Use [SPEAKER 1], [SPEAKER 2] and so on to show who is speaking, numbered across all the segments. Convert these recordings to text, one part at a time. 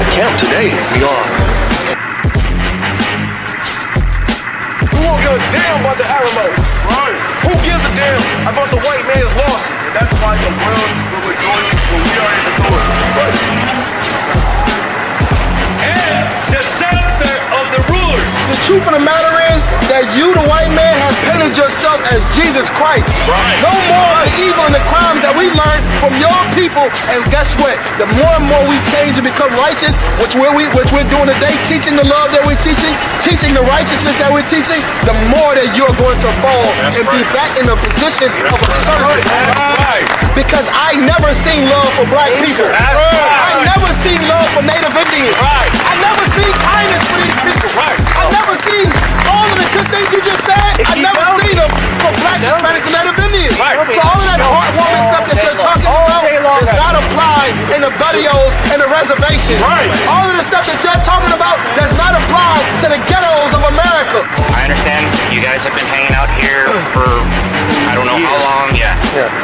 [SPEAKER 1] at camp today. We are. Who won't give a damn about the Alamo? Right. Who gives a damn about the white man's losses? And that's why the world will rejoice when we are in the door. Right.
[SPEAKER 2] And the center of the rulers.
[SPEAKER 3] The truth of the matter is that you, the white man, have painted yourself as Jesus Christ.
[SPEAKER 1] Right.
[SPEAKER 3] No more of the evil and the crimes that we learned from your people. And guess what? The more and more we change and become righteous, which we're doing today, teaching the love that we're teaching the righteousness that we're teaching, the more that you're going to fall be back in a position of a servant.
[SPEAKER 1] Right.
[SPEAKER 3] Because I never seen love for black people. I never seen love for Native Indians.
[SPEAKER 1] Right.
[SPEAKER 3] I never seen kindness for these people.
[SPEAKER 1] Right.
[SPEAKER 3] I never seen all of the good things you just said. I never seen them for black, Hispanics, and Native Indians.
[SPEAKER 1] Right.
[SPEAKER 3] So all of that heartwarming stuff that you're talking about is not applied in the barrios and the reservation.
[SPEAKER 1] Right.
[SPEAKER 3] All of the stuff that you're talking about does not apply to the ghettos of America.
[SPEAKER 4] I understand you guys have been hanging out here for I don't know how long,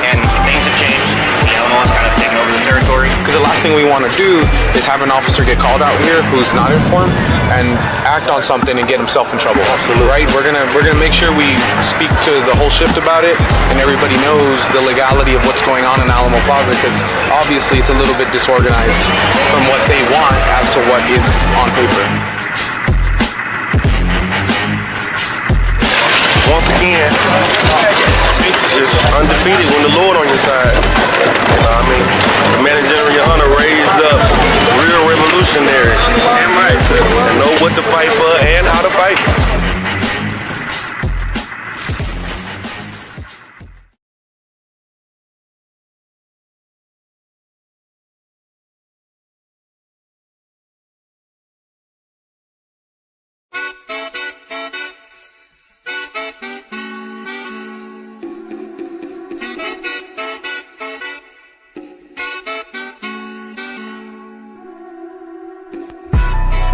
[SPEAKER 4] and things have changed. The Alamos kind of taken over the territory.
[SPEAKER 5] Because the last thing we want to do is have an officer get called out here who's not informed and act on something and get himself in trouble.
[SPEAKER 1] Absolutely.
[SPEAKER 5] Right? We're gonna make sure we speak to the whole shift about it, and everybody knows the legality of what's going on in Alamo Plaza, because obviously it's a little bit disorganized from what they want as to what is on paper.
[SPEAKER 1] Once again, just undefeated when the Lord on your side. You know what I mean? The man in General Your Honor raised up real revolutionaries and rights and know what to fight for and how to fight.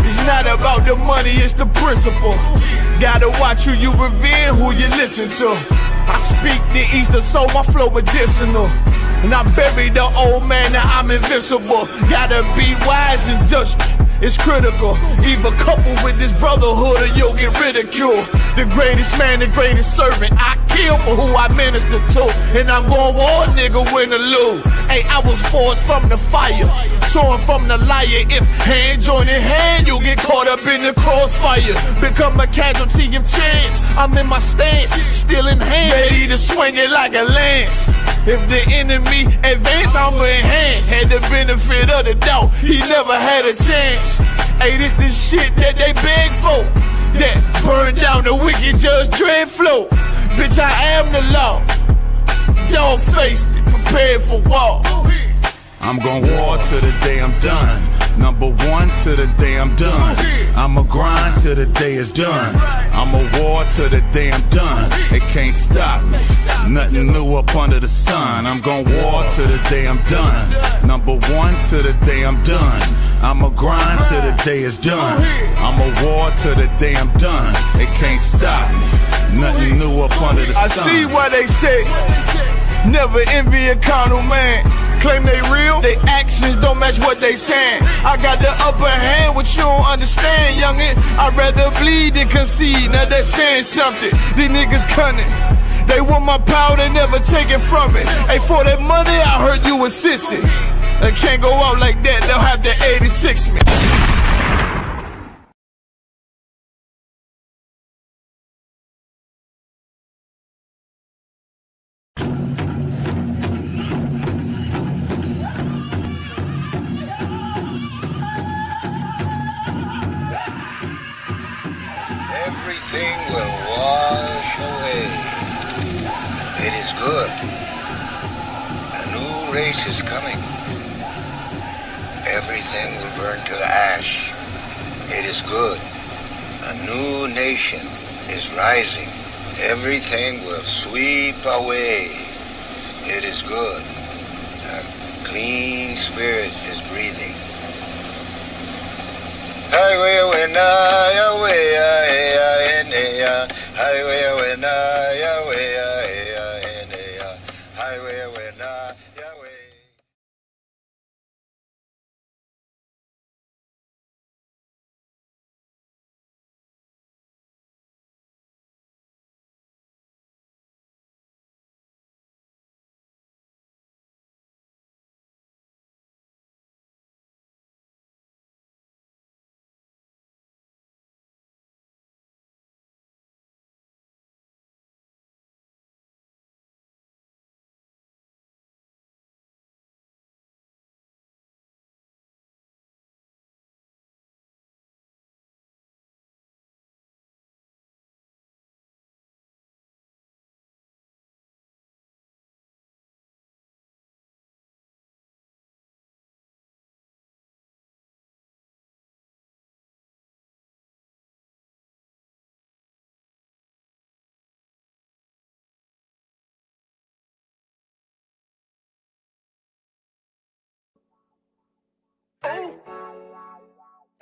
[SPEAKER 6] It's not about the money, it's the principle. Gotta watch who you revere, who you listen to. I speak the Easter, so my flow medicinal. And I buried the old man, now I'm invincible. Gotta be wise in judgment, it's critical. Either couple with this brotherhood or you'll get ridiculed. The greatest man, the greatest servant, I kill for who I minister to. And I'm going war, nigga, win or lose. Hey, I was forged from the fire, torn from the liar. If hand join in hand, you get caught up in the crossfire. Become a casualty of chance. I'm in my stance, still in hand, ready to swing it like a lance. If the enemy advance, I'ma enhance. Had the benefit of the doubt, he never had a chance. Hey, this the shit that they beg for, that burn down the wicked Judge Dredd flow. Bitch, I am the law. Y'all faced it, prepared for war.
[SPEAKER 7] I'm gon' war till the day I'm done. Number one till the day I'm done. I'ma grind till the day is done. I'ma war till the day I'm done. They can't stop me. Nothing new up under the sun. I'm gon' war till the day I'm done. Number one till the day I'm done. I'ma grind till the day is done. I'ma war till the day I'm done. They can't stop me. Nothing new up under the sun.
[SPEAKER 6] I see why they say never envy a carnal man. Claim they real, they actions don't match what they saying. I got the upper hand, what you don't understand, youngin'. I'd rather bleed than concede, now they saying something. These niggas cunning, they want my power, they never take it from me. Hey, for that money, I heard you assisted. They can't go out like that, they'll have to 86 me.
[SPEAKER 8] Everything will wash away. It is good. A new race is coming. Everything will burn to ash. It is good. A new nation is rising. Everything will sweep away. It is good. A clean spirit is breathing. Highway, highway, highway,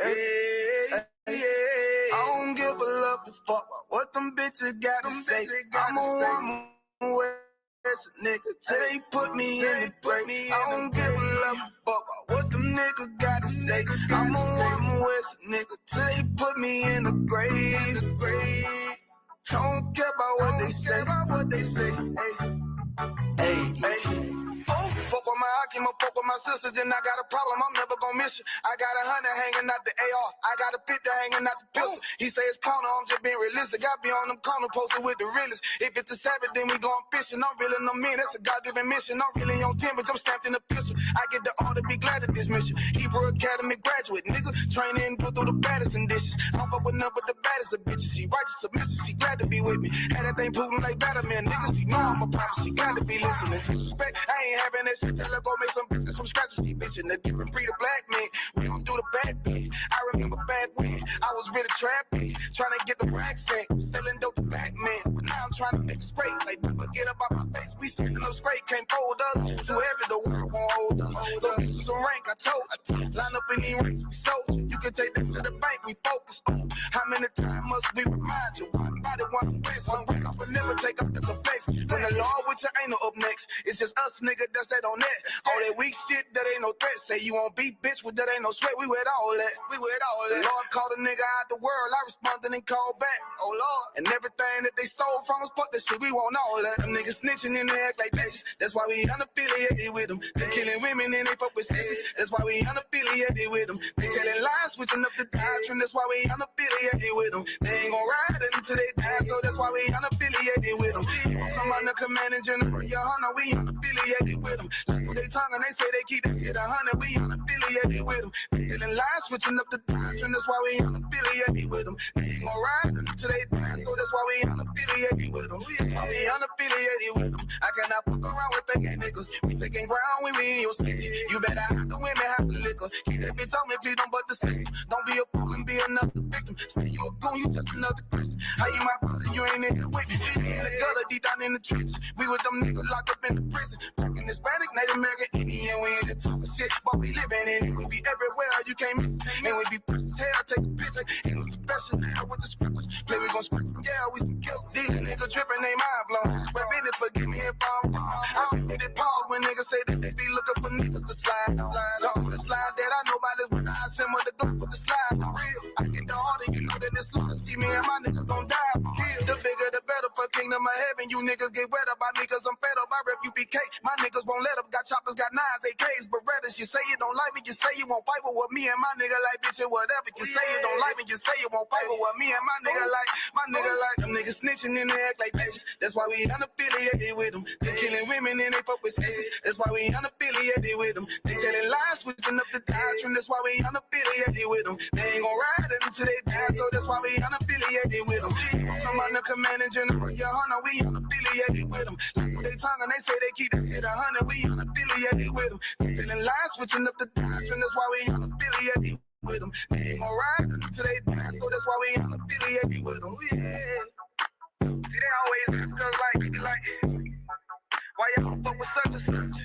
[SPEAKER 9] I don't give a love a fuck about what them bitches gotta say. I'm a where's a nigga till they put me in the grave. I don't give a love a fuck about what them niggas gotta say. I'm a where's a nigga till they put me in the grave. I don't care about what they say. Hey. Fuck with my Akima, fuck with my sisters, then I got a problem, I'm never gonna miss you. I got 100 hanging out the AR, I got a 50 hanging out the pistol. He say it's corner, I'm just being realistic. I be on them corner posted with the realest. If it's the Sabbath, then we going fishing. I'm reeling them in, that's a God-given mission. I'm really on 10, but I'm stamped in the pistol. I get the order, be glad of this mission. Hebrew Academy graduate, nigga. Training, go through the baddest conditions. I'm up with none but the baddest of bitches. She righteous submissive, she glad to be with me. Had that thing Putin like Batman, niggas. She know I'm a prophet, she got to be listening. Disrespect, I ain't having that shit. Tell her go make some business from scratch. She bitchin' the different breed of black men. We don't do the bad thing. I remember back when I was really trapping, trying to get the racks in, selling dope to black men. But now I'm trying to make it straight. Like, forget about my face. We standing up straight, can't fold us. Too heavy, the world won't hold us. Go get you some rank, I told you. Line up in these ranks, we sold you. You can take that to the bank, we focus on. How many times must we remind you? One body, one way, some rank. I will never take up as a place. When the law with you ain't no up next. It's just us, nigga, that's that on that. All that weak shit, that ain't no threat. Say you won't beat, bitch, with that ain't no sweat. We with all that. The Lord called a nigga out the world. I responded and called back. Oh Lord. And everything that they stole from us, fuck that shit. We want all that. Them niggas snitching and they act like bitches. That's why we unaffiliated with them. They killing women and they fuck with sisters. That's why we unaffiliated with them. They telling lies, switching up the doctrine. That's why we unaffiliated with them. They ain't gon' ride until they die, so that's why we unaffiliated with them. Come on the commanding general, your honor, we unaffiliated with them. Like they tongue and they say they keep that shit 100, we unaffiliated with them. They telling lies, switching up the doctrine. That's why we unaffiliated with them. They ain't gon' ride until they die, so that's why we unaffiliated with them. That's why we unaffiliated with them. I cannot fuck around with fake niggas. We taking ground when we in your city. You better have the women, have the liquor. Keep that bitch on me, please don't but the same. Don't be a fool and be another victim. Say you a goon, you just another Christian. How you my brother, you ain't in here with me. In the gutter, deep down in the trenches. We with them niggas locked up in the prison. Fucking Hispanic, Native American, Indian, we ain't just talking shit. But we living in it, we be everywhere, you can't miss it. And we be fresh as hell, take a picture. And we be special now with the scriptures. Play, we gon' script them, yeah, we some killers. These niggas tripping, they mind blown. But business, forgive me if I'm wrong. I don't get it pause when niggas say that they be looking for niggas to slide on. The slide that I know about is when I send with the gun with the slide for real. I get the order, you know that it's slaughter. See me and my niggas gon' die for real. The bigger the better for kingdom of heaven. You niggas get wet up by me cause I'm fed up. I rep UPK. My niggas won't let up. Got choppers, got nines, AKs, Berettas. You say you don't like me, you say you won't fight with me and my nigga like bitch or whatever. You say you don't like me, you say you won't fight with me and my nigga like them niggas snitching and they act like bitches. That's why we unaffiliated with them. They killing women and they fuck with sisters. That's why we unaffiliated with them. They telling lies, switching up the doctrine. That's why we unaffiliated with them. They ain't gon' ride until they die, so that's why we unaffiliated with them. Come on the commanding general, your honor, we unaffiliated with them. Like they tongue and they say they keep that shit 100, we unaffiliated with them. They telling lies, switching up the doctrine. That's why we unaffiliated with them. They ain't gon' ride until they die, so that's why we unaffiliated with them. Yeah. See, they always ask us like, why y'all don't fuck with such and such?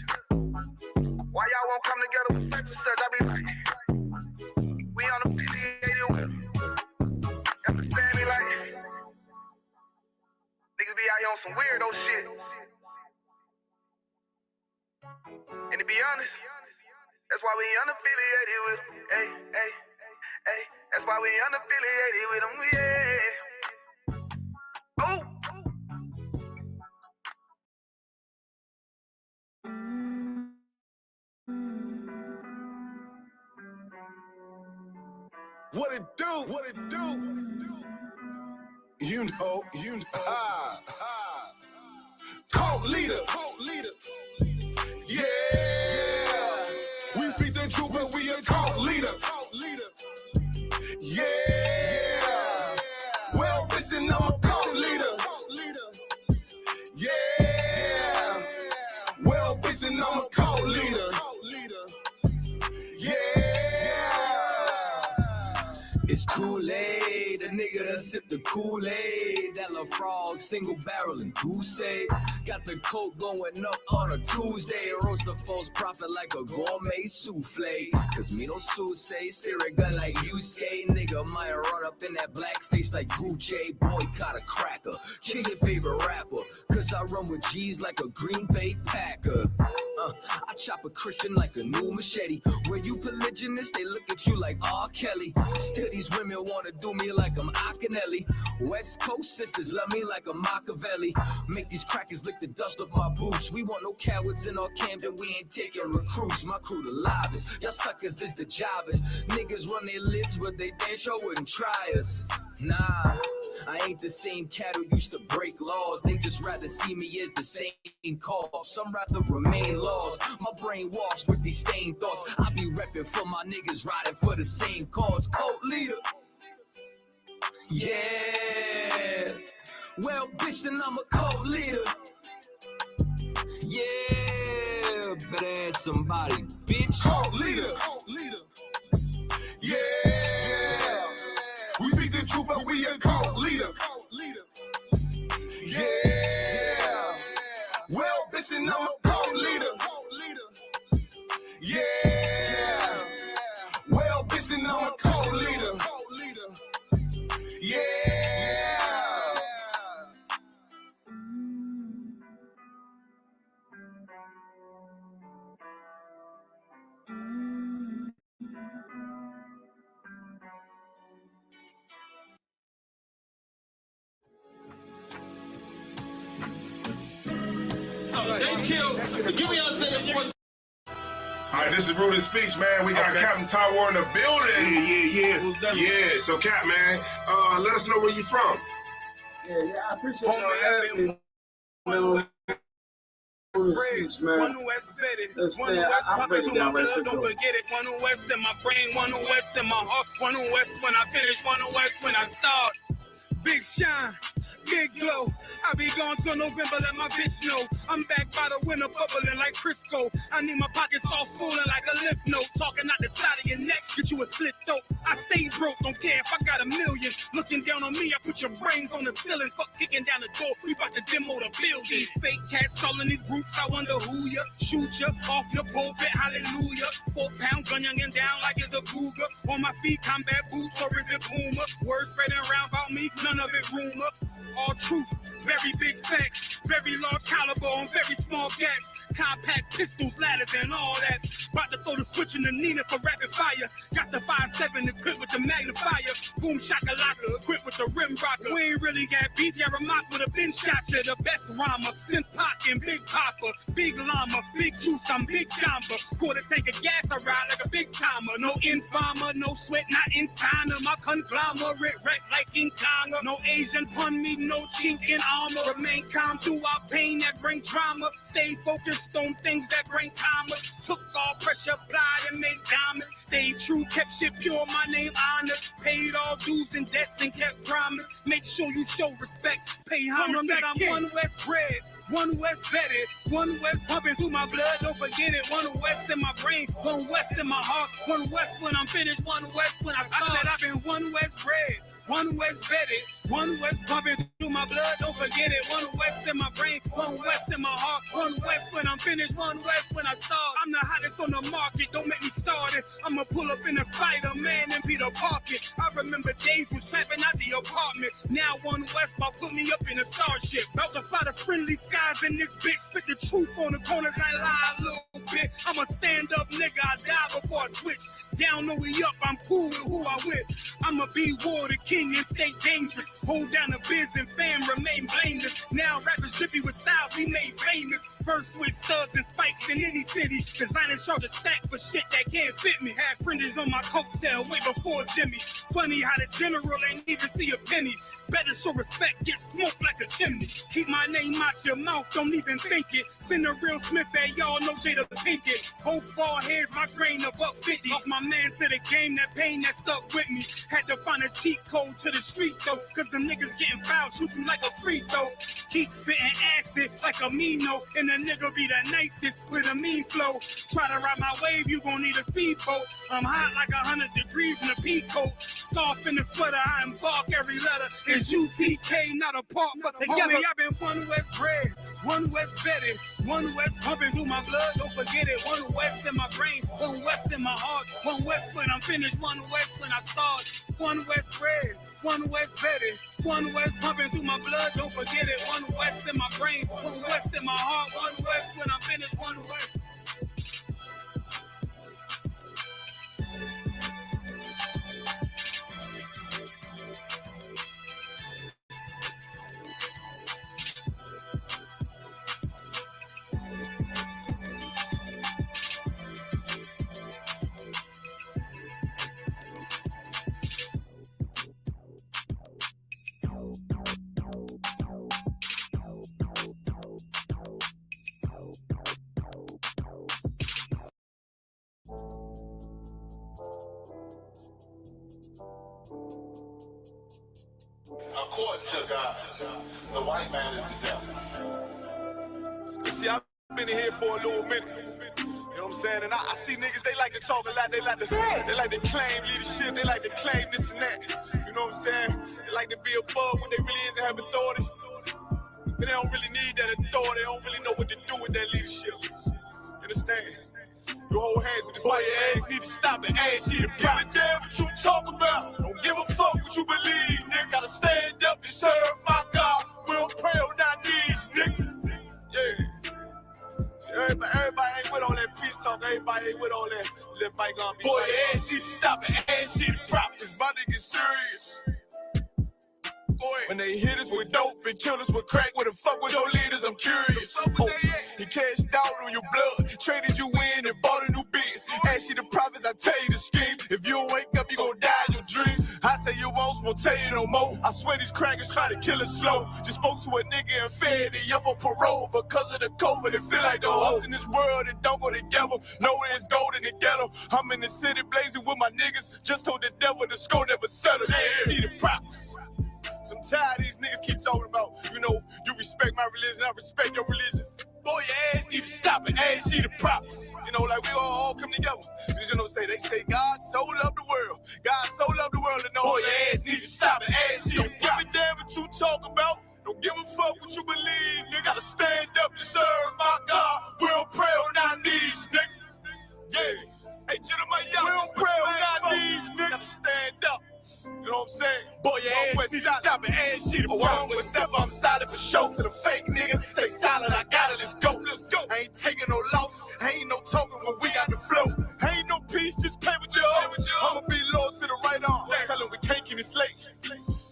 [SPEAKER 9] Why y'all won't come together with such and such? I be like, we unaffiliated with them. Understand me? Like, niggas be out here on some weirdo shit. And to be honest, that's why we unaffiliated with them. Hey. That's why we unaffiliated with them. Yeah. Oh.
[SPEAKER 6] What it do? You know. Cult leader. Yeah. We speak the truth, but we a cult leader. Yeah. Well, listen, I'm a cult leader. Yeah. Well, listen, I'm a cult leader. Yeah.
[SPEAKER 10] It's too late, a nigga that sipped the Kool-Aid. That LaFraud single barrel and goose egg. Got the coke going up on a Tuesday. Roast the false prophet like a gourmet souffle. Cause me no say spirit gun like Isupk. Nigga might run up in that black face like Gucci. Boycott a cracker, kill your favorite rapper. Cause I run with G's like a Green Bay Packer. I chop a Christian like a new machete. When you polygynist, they look at you like R. Kelly. Still these women wanna do me like I'm Akinelli. West Coast sisters love me like a Machiavelli. Make these crackers lick the dust off my boots. We want no cowards in our camp that we ain't taking recruits. My crew the livest, y'all suckers is the jobbers. Niggas run their lives but they damn sure wouldn't try us. Nah, I ain't the same cat who used to break laws. They just rather see me as the same cause. Some rather remain lost. My brain washed with these stained thoughts. I be repping for my niggas riding for the same cause. Cult leader. Yeah. Well, bitch, then I'm a cult leader. Yeah. Better ask somebody, bitch.
[SPEAKER 6] Cult leader. Cult leader. Yeah. We speak the truth, but we a cult leader. Yeah. Well, bitch, and I'm a cult leader. Yeah. Well, bitch, and I'm a cult leader. Yeah.
[SPEAKER 2] Give me Isaiah 14.
[SPEAKER 11] All right, this is Rudy's speech, man. We got Captain Tywar in the building. Yeah. So, Cap, man, let us know where you from.
[SPEAKER 3] Yeah, I appreciate y'all having me. Speech, man.
[SPEAKER 12] One who has vetted,
[SPEAKER 3] Let's
[SPEAKER 12] one who
[SPEAKER 3] stay.
[SPEAKER 12] has
[SPEAKER 3] I'll
[SPEAKER 12] popped
[SPEAKER 3] break it
[SPEAKER 12] through my
[SPEAKER 3] down right
[SPEAKER 12] blood,
[SPEAKER 3] quick,
[SPEAKER 12] don't
[SPEAKER 3] though.
[SPEAKER 12] forget it. One who has in my brain, one who has in my heart, one who has when I finish, one who has when I start. Big shine, big glow. I be gone till November, let my bitch know. I'm back by the winter, bubbling like Crisco. I need my pockets all swollen like a lymph node. Talking out the side of your neck, get you a slit throat. I stay broke, don't care if I got a million. Looking down on me, I put your brains on the ceiling. Fuck kicking down the door, we about to demo the building. These fake cats all in these groups, I wonder who ya. Shoot ya off your pulpit, hallelujah. 4-pound gun youngin' down like it's a cougar. On my feet, combat boots, or is it Puma? Words spreading around about me, none of it rumor. All truth, very big facts, very large caliber on very small gaps. Compact pistols, ladders, and all that. About to throw the switch in the Nina for rapid fire. Got the 5.7 equipped with the magnifier. Boom shakalaka, equipped with the rim rocker. We ain't really got beef, yeah, Ramak would have been shot ya. The best rhymer, since Pac and Big Papa. Big llama, big juice, I'm Big Jamba. Quarter tank of gas, I ride like a big timer. No infarmer, no sweat, not inside of my conglomerate. Wreck like King Kong. No Asian pun me, no chink in armor. Remain calm through our pain that bring drama. Stay focused on things that bring karma. Took all pressure, applied and made diamonds. Stayed true, kept shit pure, my name honored. Paid all dues and debts and kept promise. Make sure you show respect, pay homage. That I'm one West bred, one West vetted, one West pumping through my blood, don't forget it. One West in my brain, one West in my heart, one West when I'm finished, one West when I start. I said I've been one West bred, one West vetted, one West pumping through my blood, don't forget it. One West in my brain, one West in my heart, one West when I'm finished, one West when I start. I'm the hottest on the market, don't make me start it. I'ma pull up in a Spider-Man and Peter Parker. I remember days was trapping out the apartment. Now one West about put me up in a starship. About to fly the friendly skies in this bitch. Spit the truth on the corners, I lie a little bit. I'm a stand-up nigga, I die before I switch. Down, no we up, I'm cool with who I with. I'ma be war the king and stay dangerous. Hold down the biz and fam, remain blameless. Now rappers drippy with styles we made famous. First with studs and spikes in any city. Designing charge a stack for shit that can't fit me. Had fringes on my coattail way before Jimmy. Funny how the general ain't even see a penny. Better show respect, get smoked like a chimney. Keep my name out your mouth, don't even think it. Send a real Smith at y'all, no Jada Pinkett. Both ball heads, my grain of up 50. Off my man to the game, that pain that stuck with me. Had to find a cheat code to the street though. Cause the niggas getting fouled, shoot you like a free throw. Keep spitting acid like a Mino. In the a nigga be the nicest with a mean flow. Try to ride my wave, you gon' need a speedboat. I'm hot like 100 degrees in a peacoat. Scarf in the sweater, I embark every letter. It's UPK, not a part, but together. Homie, I've been one West bred, one West vetted, one West pumping through my blood, don't forget it. One West in my brain, one West in my heart. One West when I'm finished, one West when I start. One West bred, one West vetted, one West pumping through my blood, don't forget it. One West in my brain, one West in my heart. One West when I'm finished, one West.
[SPEAKER 13] According to God, the white man is the devil.
[SPEAKER 6] You see, I've been in here for a little minute. You know what I'm saying? And I see niggas, they like to talk a lot. They like to claim leadership. They like to claim this and that. You know what I'm saying? They like to be above what they really is and have authority. But they don't really need that authority. They don't really know what to do with that leadership. You understand? You hold hands with this white ass, need to stop and ask you to give a damn what you talk about. Don't give a fuck what you believe, nigga. Gotta stand up and serve my God. We don't pray on our knees, nigga. Yeah. See, everybody ain't with all that peace talk. Everybody ain't with all that bygone. Boy, ass need to stop and ask you to prophets. It's about to get serious. When they hit us with dope and kill us with crack, what the fuck with your leaders? I'm curious. He cashed out on your blood, traded you in and bought a new biz. Ask you the prophets, I tell you the scheme. If you don't wake up, you gon' die in your dreams. I say you won't tell you no more. I swear these crackers try to kill us slow. Just spoke to a nigga and fed he up on parole because of the COVID. It feel like the host in this world that don't go together. Nowhere is gold in the ghetto. I'm in the city blazing with my niggas. Just told the devil the score never settle. Yeah, see the prophets. I'm tired of these niggas keep talking about, you know, you respect my religion, I respect your religion. Boy, your ass need to stop and ask you the prophets. You know, like we all come together. Cause you know, they say God so loved the world. God so loved the world to know. Boy, your ass need to stop and ask you the prophets. Don't give a damn what you talk about. Don't give a fuck what you believe, nigga. Gotta stand up to serve my God. We don't pray on our knees, nigga. Yeah. Hey, gentlemen, y'all, we don't pray on our knees, nigga. Gotta stand up. You know what I'm saying? Boy, your ass need to stop and ask you to wrong with step. I'm solid for show. To the fake niggas, stay silent. I got it. Let's go. Let's go. I ain't taking no loss. Ain't no talking when we got the flow. Ain't no peace. Just play with your own. I'ma be loyal to the right arm. Tell them we can't keep it slate.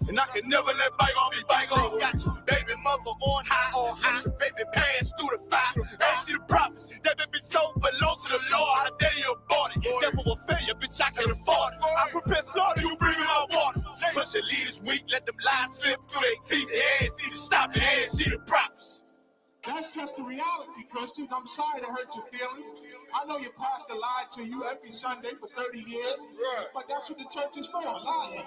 [SPEAKER 6] And I can never let bygone be bygone. Got you, baby mother on high. Got your baby pass through the fire. Ask you the prophets. That baby soul belong to the Lord. How dare you abort it? Devil will fail you, bitch. I can afford it. I prepare slaughter. You bring me my water. Plus your leaders weak. Let them lies slip through their teeth. Their ass need to stop and ask you the prophets.
[SPEAKER 14] That's just the reality, Christians. I'm sorry to hurt your feelings. I know your pastor lied to you every Sunday for 30 years, but that's what the church is for, lying.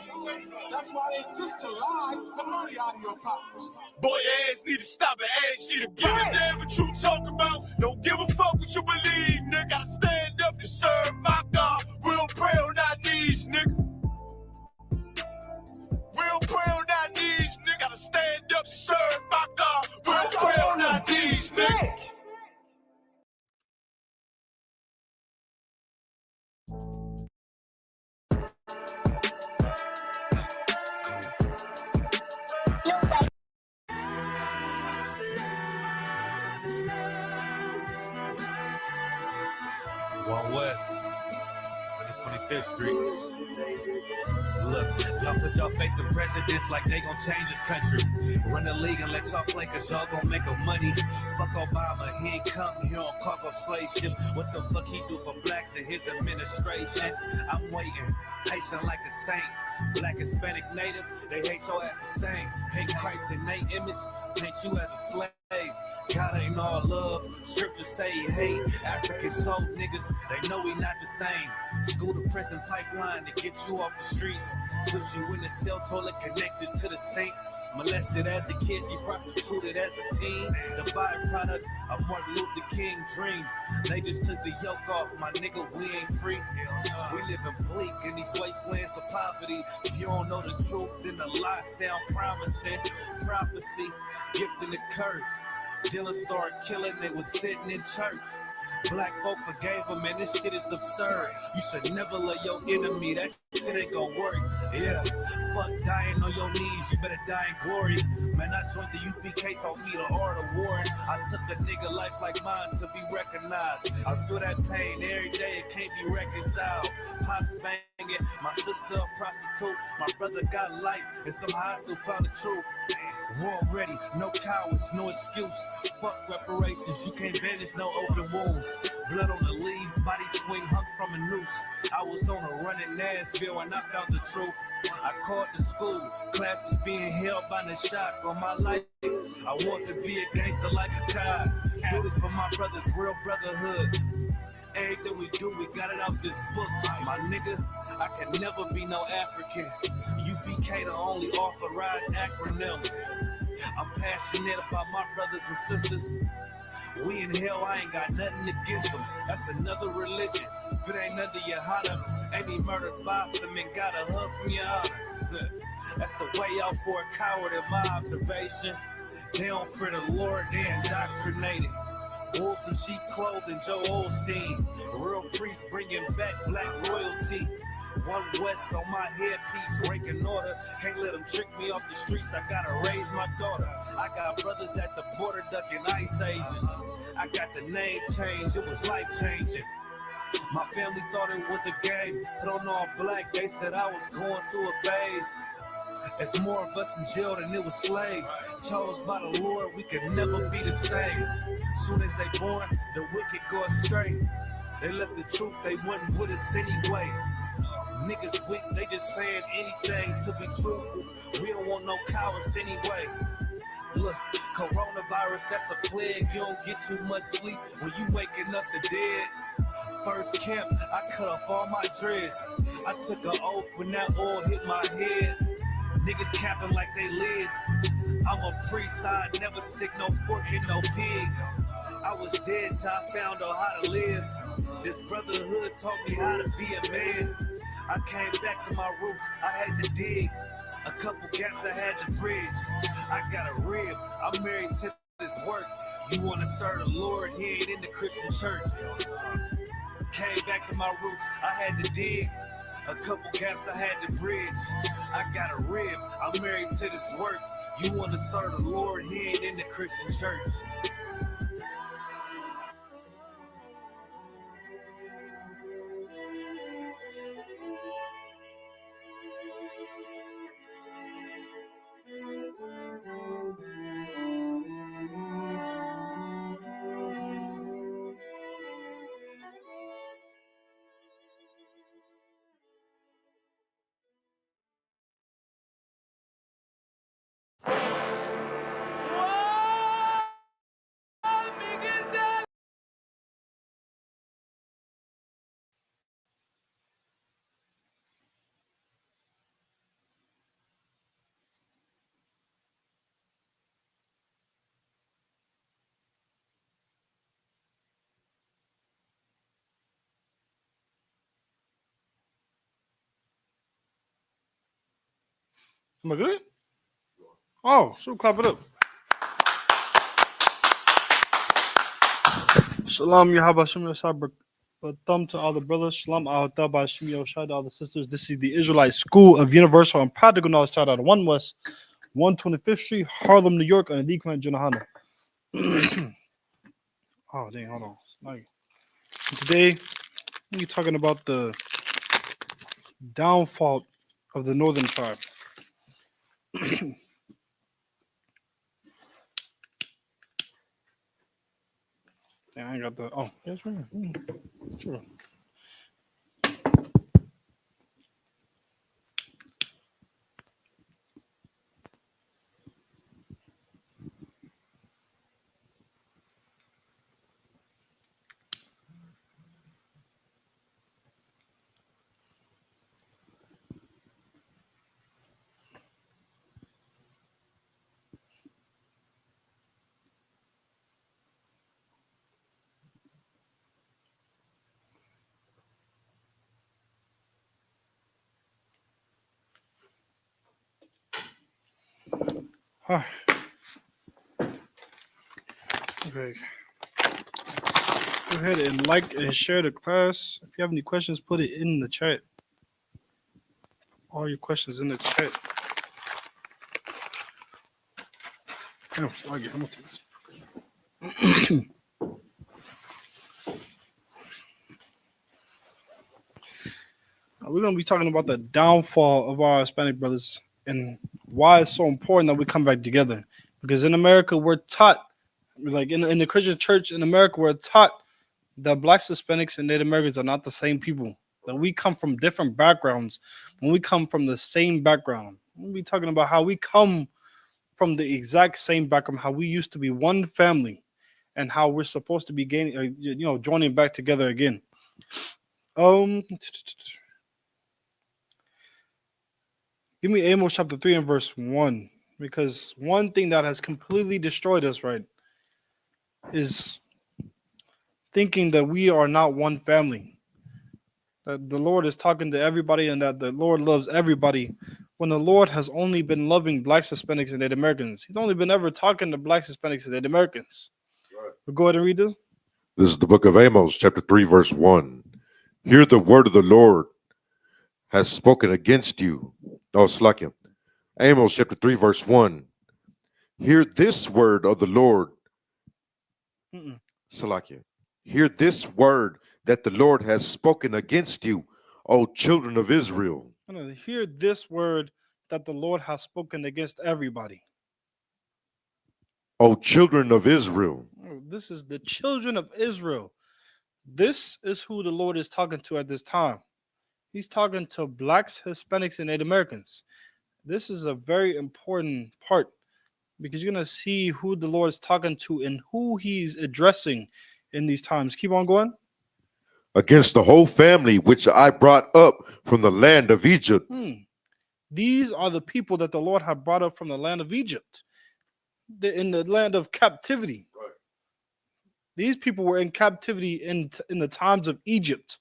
[SPEAKER 14] That's why they exist, to lie the money out of your pockets.
[SPEAKER 6] Boy, your ass need to stop and ask you to give a damn what you talk about. Don't give a fuck what you believe, nigga. Gotta stand up and serve my God. We don't pray on our knees, nigga. We don't pray on our knees, nigga. Gotta stand up and serve my God. We don't pray on our knees, nigga.
[SPEAKER 15] One West, 125th Street. Look, y'all put y'all faith in presidents like they gon' change this country. Run the league and let y'all play cause y'all gon' make a money. Fuck Obama, he ain't come here on cargo slave ship. What the fuck he do for blacks in his administration? I'm waiting, patient like a saint. Black, Hispanic, Native, they hate your ass the same. Hate Christ in their image, paint you as a slave. God ain't all love. Scriptures say he hate African soul niggas. They know we not the same. School to prison pipeline to get you off the streets. Put you in the cell toilet connected to the sink. Molested as a kid, she prostituted as a teen. The byproduct of Martin Luther King dream. They just took the yoke off, my nigga, we ain't free. We live in bleak in these wastelands of poverty. If you don't know the truth, then the lie sound promising. Prophecy, gift and the curse. Dylan started killing, they was sitting in church. Black folk forgave him, man, this shit is absurd. You should never love your enemy, that shit ain't gonna work. Yeah, fuck dying on your knees, you better die in glory. Man, I joined the UPK, taught me the art of warring. I took a nigga life like mine to be recognized. I feel that pain every day, it can't be reconciled. Pops banging, my sister a prostitute. My brother got life, and somehow I still found the truth. War ready, no cowards, no excuse. Fuck reparations, you can't vanish, no open wounds. Blood on the leaves, body swing hung from a noose. I was on a run in Nashville and I found the truth. I called the school, classes being held by the shock on my life. I want to be a gangster like a cop. Do this for my brothers, real brotherhood. Everything we do, we got it out this book. My nigga, I can never be no African. UPK the only authorized acronym. I'm passionate about my brothers and sisters. We in hell, I ain't got nothing against them. That's another religion. If it ain't under your honor, ain't he murdered by them and got a hug from your honor. That's the way out for a coward in my observation. They don't fear the Lord, they indoctrinated. Wolves in sheep clothing, Joe Osteen. Real priest bringing back black royalty. One West on my headpiece, ranking order. Can't let them trick me off the streets, I gotta raise my daughter. I got brothers at the border ducking ICE agents. I got the name change, it was life changing. My family thought it was a game, put on all black, they said I was going through a phase. There's more of us in jail than it was slaves. Chose by the Lord, we could never be the same. Soon as they born, the wicked go astray. They left the truth, they wasn't with us anyway. Niggas weak, they just saying anything to be truthful. We don't want no cowards anyway. Look, coronavirus, that's a plague. You don't get too much sleep when you waking up the dead. First camp, I cut off all my dreads. I took an oath when that oil hit my head. Niggas capping like they lids. I'm a priest, I never stick no fork in no pig. I was dead till I found out how to live. This brotherhood taught me how to be a man. I came back to my roots, I had to dig. A couple gaps I had to bridge. I got a rib, I'm married to this work. You wanna serve the Lord, he ain't in the Christian church. Came back to my roots, I had to dig. A couple gaps I had to bridge. I got a rib, I'm married to this work. You wanna serve the Lord, he ain't in the Christian church.
[SPEAKER 16] Am I good? Oh, so clap it up. Shalom, Yahaba Shem Yosai, thumb to all the brothers. Shalom, Ahotaba Shem Yoshai to all the sisters. This is the Israelite School of Universal and Practical Knowledge, shout out to 1 West, 125th Street, Harlem, New York, on the Dequan Junahana. Oh, dang, hold on. Today, we're talking about the downfall of the northern tribe. Dang, I ain't got the. Oh, that's right. Sure. All right. Okay. Go ahead and like and share the class. If you have any questions, put it in the chat. All your questions in the chat. I'm gonna take this. We're gonna be talking about the downfall of our Hispanic brothers and why it's so important that we come back together. Because in America, we're taught, like in the Christian church in America, we're taught that Blacks, Hispanics, and Native Americans are not the same people. That we come from different backgrounds. When we come from the same background, we'll be talking about how we come from the exact same background, how we used to be one family, and how we're supposed to be gaining, joining back together again. Give me Amos chapter 3 and verse 1, because one thing that has completely destroyed us, right, is thinking that we are not one family. That the Lord is talking to everybody and that the Lord loves everybody, when the Lord has only been loving Blacks, Hispanics, and Native Americans. He's only been ever talking to Blacks, Hispanics, and Native Americans. Right. We'll go ahead and read this.
[SPEAKER 17] This is the book of Amos, chapter 3, verse 1. Hear the word of the Lord has spoken against you. Oh, Slakia. Amos, chapter 3, verse 1. Hear this word of the Lord. Slakia. Hear this word that the Lord has spoken against you, O children of Israel.
[SPEAKER 16] Hear this word that the Lord has spoken against everybody.
[SPEAKER 17] O children of Israel.
[SPEAKER 16] This is the children of Israel. This is who the Lord is talking to at this time. He's talking to Blacks, Hispanics, and Native Americans. This is a very important part because you're going to see who the Lord is talking to and who he's addressing in these times. Keep on going.
[SPEAKER 17] Against the whole family which I brought up from the land of Egypt.
[SPEAKER 16] These are the people that the Lord had brought up from the land of Egypt, in the land of captivity. Right. These people were in captivity in the times of Egypt.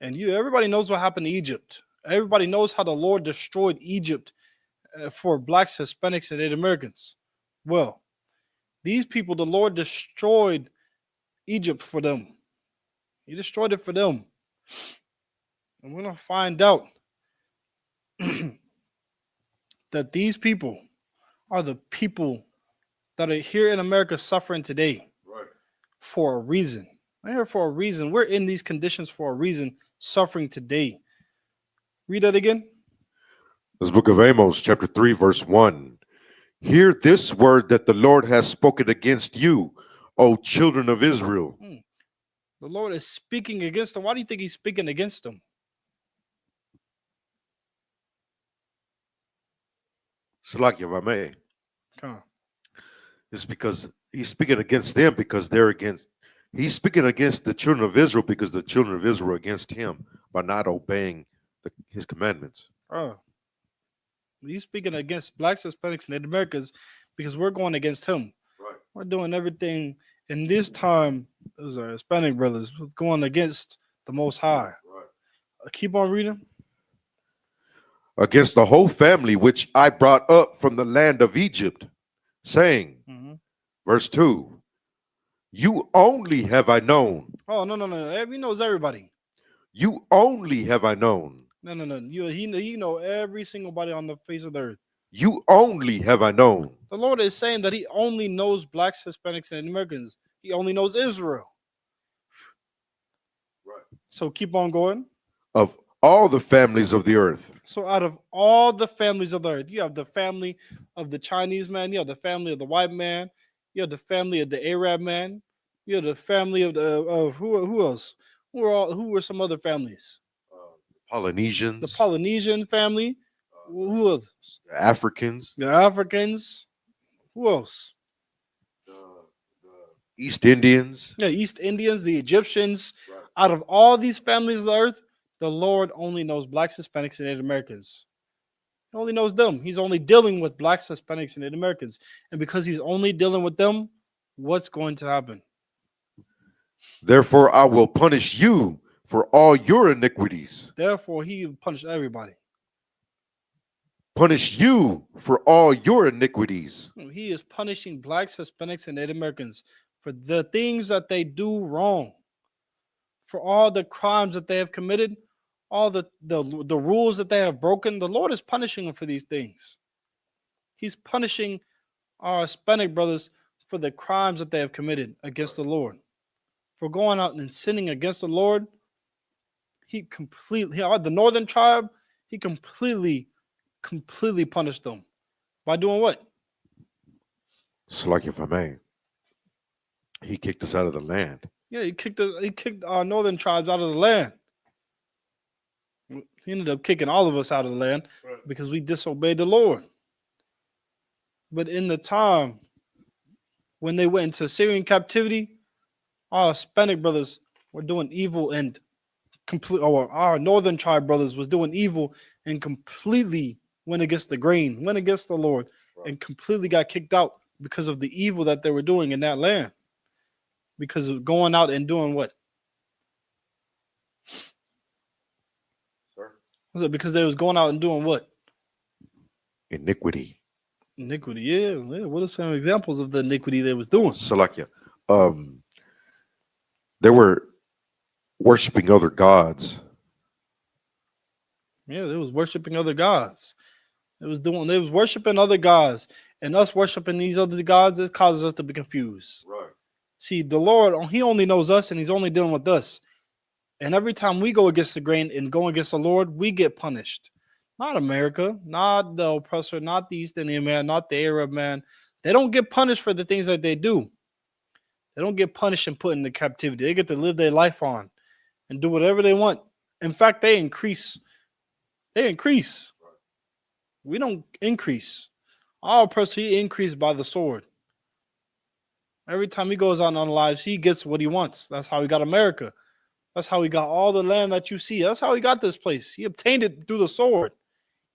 [SPEAKER 16] And everybody knows what happened to Egypt. Everybody knows how the Lord destroyed Egypt for Blacks, Hispanics, and Native Americans. Well, these people, the Lord destroyed Egypt for them. He destroyed it for them. And we're going to find out that these people are the people that are here in America suffering today. Right. For a reason. We're here for a reason. We're in these conditions for a reason, suffering today. Read that again.
[SPEAKER 17] This book of Amos, chapter 3, verse 1. Hear this word that the Lord has spoken against you, O children of Israel.
[SPEAKER 16] The Lord is speaking against them. Why do you think he's speaking against them?
[SPEAKER 17] Salakia, if I may.
[SPEAKER 16] Come on.
[SPEAKER 17] It's because he's speaking against them because they're against. He's speaking against the children of Israel because the children of Israel are against him by not obeying his commandments.
[SPEAKER 16] He's speaking against Blacks, Hispanics, and Native Americans because we're going against him. Right. We're doing everything in this time. Those are Hispanic brothers going against the Most High. Right. Keep on reading.
[SPEAKER 17] Against the whole family which I brought up from the land of Egypt, saying, verse 2, you only have I known.
[SPEAKER 16] Oh, no. He knows everybody.
[SPEAKER 17] You only have I known.
[SPEAKER 16] No. He know every single body on the face of the earth.
[SPEAKER 17] You only have I known.
[SPEAKER 16] The Lord is saying that he only knows Blacks, Hispanics, and Americans. He only knows Israel. Right. So keep on going.
[SPEAKER 17] Of all the families of the earth.
[SPEAKER 16] So out of all the families of the earth, you have the family of the Chinese man, you have the family of the white man, you have the family of the Arab man, you have the family of who else? Who were some other families?
[SPEAKER 17] Polynesians.
[SPEAKER 16] The Polynesian family. Who else?
[SPEAKER 17] The Africans.
[SPEAKER 16] The Africans. Who else?
[SPEAKER 17] The East Indians.
[SPEAKER 16] Yeah, East Indians, the Egyptians. Right. Out of all these families of the earth, the Lord only knows Blacks, Hispanics, and Native Americans. He only knows them. He's only dealing with Blacks, Hispanics, and Native Americans. And because he's only dealing with them, what's going to happen?
[SPEAKER 17] Therefore, I will punish you for all your iniquities.
[SPEAKER 16] Therefore, he punished everybody.
[SPEAKER 17] punish you for all your iniquities.
[SPEAKER 16] He is punishing blacks, Hispanics, and Native Americans for the things that they do wrong, for all the crimes that they have committed, all the rules that they have broken. The Lord is punishing them for these things. He's punishing our Hispanic brothers for the crimes that they have committed against the Lord. For going out and sinning against the Lord, the northern tribe, he completely punished them. By doing what?
[SPEAKER 17] So, like, if I may, he kicked us out of the land.
[SPEAKER 16] Yeah, he kicked our northern tribes out of the land. He ended up kicking all of us out of the land because we disobeyed the Lord. But in the time when they went into Syrian captivity, our Hispanic brothers were doing evil and our northern tribe brothers was doing evil and completely went against the grain, went against the Lord, and completely got kicked out because of the evil that they were doing in that land. Because of going out and doing what? Was it because they was going out and doing what?
[SPEAKER 17] Iniquity.
[SPEAKER 16] Iniquity, yeah. What are some examples of the iniquity they was doing?
[SPEAKER 17] Salakia. They were worshiping other gods.
[SPEAKER 16] Yeah, they was worshiping other gods. They was worshiping other gods. And us worshiping these other gods, it causes us to be confused.
[SPEAKER 17] Right.
[SPEAKER 16] See, the Lord, he only knows us and he's only dealing with us. And every time we go against the grain and go against the Lord, we get punished. Not America, not the oppressor, not the East Indian man, not the Arab man. They don't get punished for the things that they do. They don't get punished and put into captivity. They get to live their life on and do whatever they want. In fact, they increase. We don't increase. Our oppressor, he increased by the sword. Every time he goes out on lives, he gets what he wants. That's how he got America. That's how he got all the land that you see. That's how he got this place. He obtained it through the sword.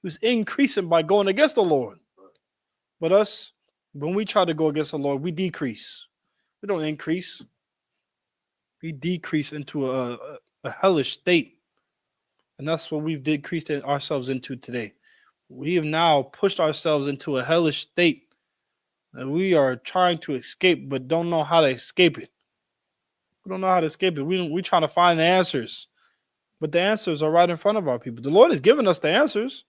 [SPEAKER 16] He was increasing by going against the Lord. But us, when we try to go against the Lord, we decrease. We don't increase. We decrease into a hellish state. And that's what we've decreased ourselves into today. We have now pushed ourselves into a hellish state. And we are trying to escape, but don't know how to escape it. We don't know how to escape it. We're trying to find the answers. But the answers are right in front of our people. The Lord has given us the answers.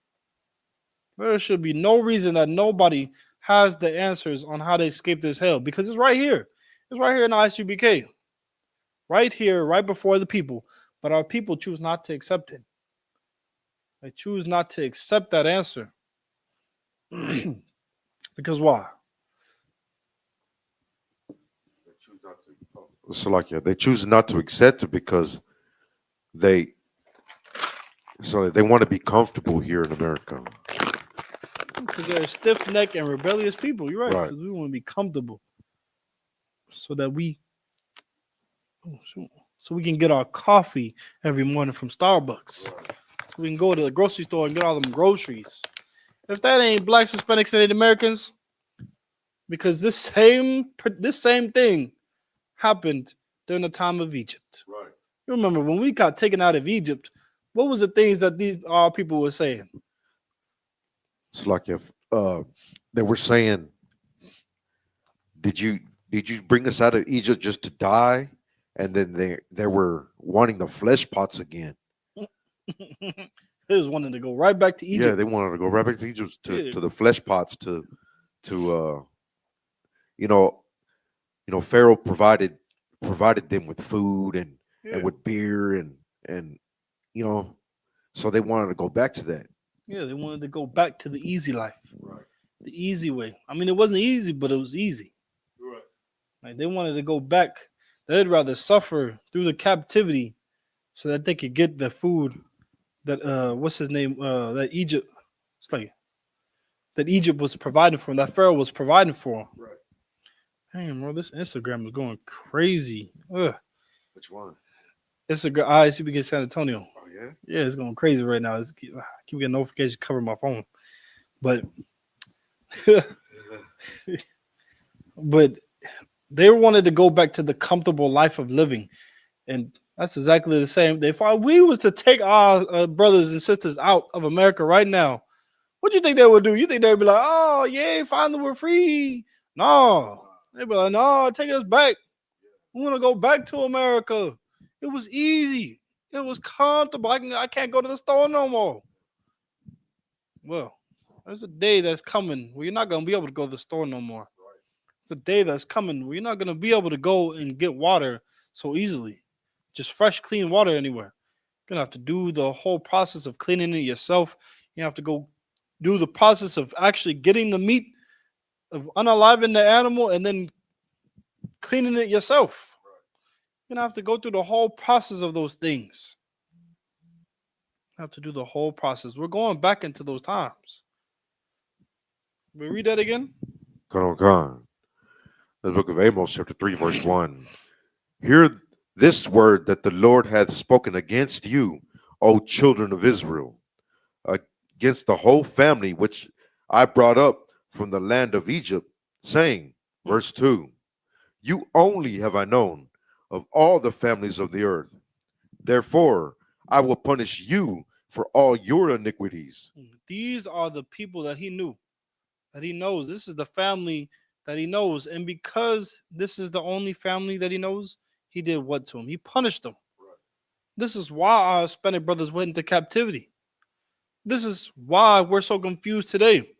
[SPEAKER 16] There should be no reason that nobody has the answers on how to escape this hell. Because it's right here. It's right here in the ISUBK. Right here, right before the people. But our people choose not to accept it. They choose not to accept that answer. Because why?
[SPEAKER 17] So, like, yeah, they choose not to accept it because they want to be comfortable here in America.
[SPEAKER 16] Because they're stiff-necked and rebellious people. You're right. Because we want to be comfortable, so that we can get our coffee every morning from Starbucks. So we can go to the grocery store and get all them groceries. If that ain't blacks, Hispanics, and Native Americans, because this same thing happened during the time of Egypt.
[SPEAKER 17] Right.
[SPEAKER 16] You remember when we got taken out of Egypt, what was the things that our people were saying?
[SPEAKER 17] It's like if they were saying, did you bring us out of Egypt just to die? And then they were wanting the flesh pots again.
[SPEAKER 16] They was wanting to go right back to Egypt.
[SPEAKER 17] Yeah, they wanted to go right back to Egypt to the flesh pots to Pharaoh provided them with food and with beer and so they wanted to go back to that.
[SPEAKER 16] Yeah, they wanted to go back to the easy life. Right. The easy way. I mean, it wasn't easy, but it was easy. Right. Like they wanted to go back. They'd rather suffer through the captivity so that they could get the food that that Egypt was providing for them, that Pharaoh was providing for them. Right. Damn, bro, this Instagram is going crazy. Ugh.
[SPEAKER 17] Which one?
[SPEAKER 16] Instagram, Isupk San Antonio.
[SPEAKER 17] Oh yeah?
[SPEAKER 16] Yeah, it's going crazy right now. I keep getting notifications covering my phone. But they wanted to go back to the comfortable life of living. And that's exactly the same. If we was to take our brothers and sisters out of America right now, What you think they would do? You think they'd be like, oh, yeah, finally we're free? No. They'd be like, no, take us back. We want to go back to America. It was easy. It was comfortable. I can't go to the store no more. Well, there's a day that's coming where you're not going to be able to go to the store no more. It's a day that's coming where you're not going to be able to go and get water so easily. Just fresh, clean water anywhere. You're going to have to do the whole process of cleaning it yourself. You have to go do the process of actually getting the meat, of unaliving the animal, and then cleaning it yourself. You're going to have to go through the whole process of those things. You have to do the whole process. We're going back into those times. We read that again?
[SPEAKER 17] Con. The book of Amos, chapter 3, verse 1. Hear this word that the Lord hath spoken against you, O children of Israel, against the whole family which I brought up from the land of Egypt, saying, verse 2, you only have I known of all the families of the earth. Therefore, I will punish you for all your iniquities.
[SPEAKER 16] These are the people that he knew, that he knows. This is the family that he knows. And because this is the only family that he knows, he did what to him? He punished them. This is why our Hispanic brothers went into captivity. This is why we're so confused today.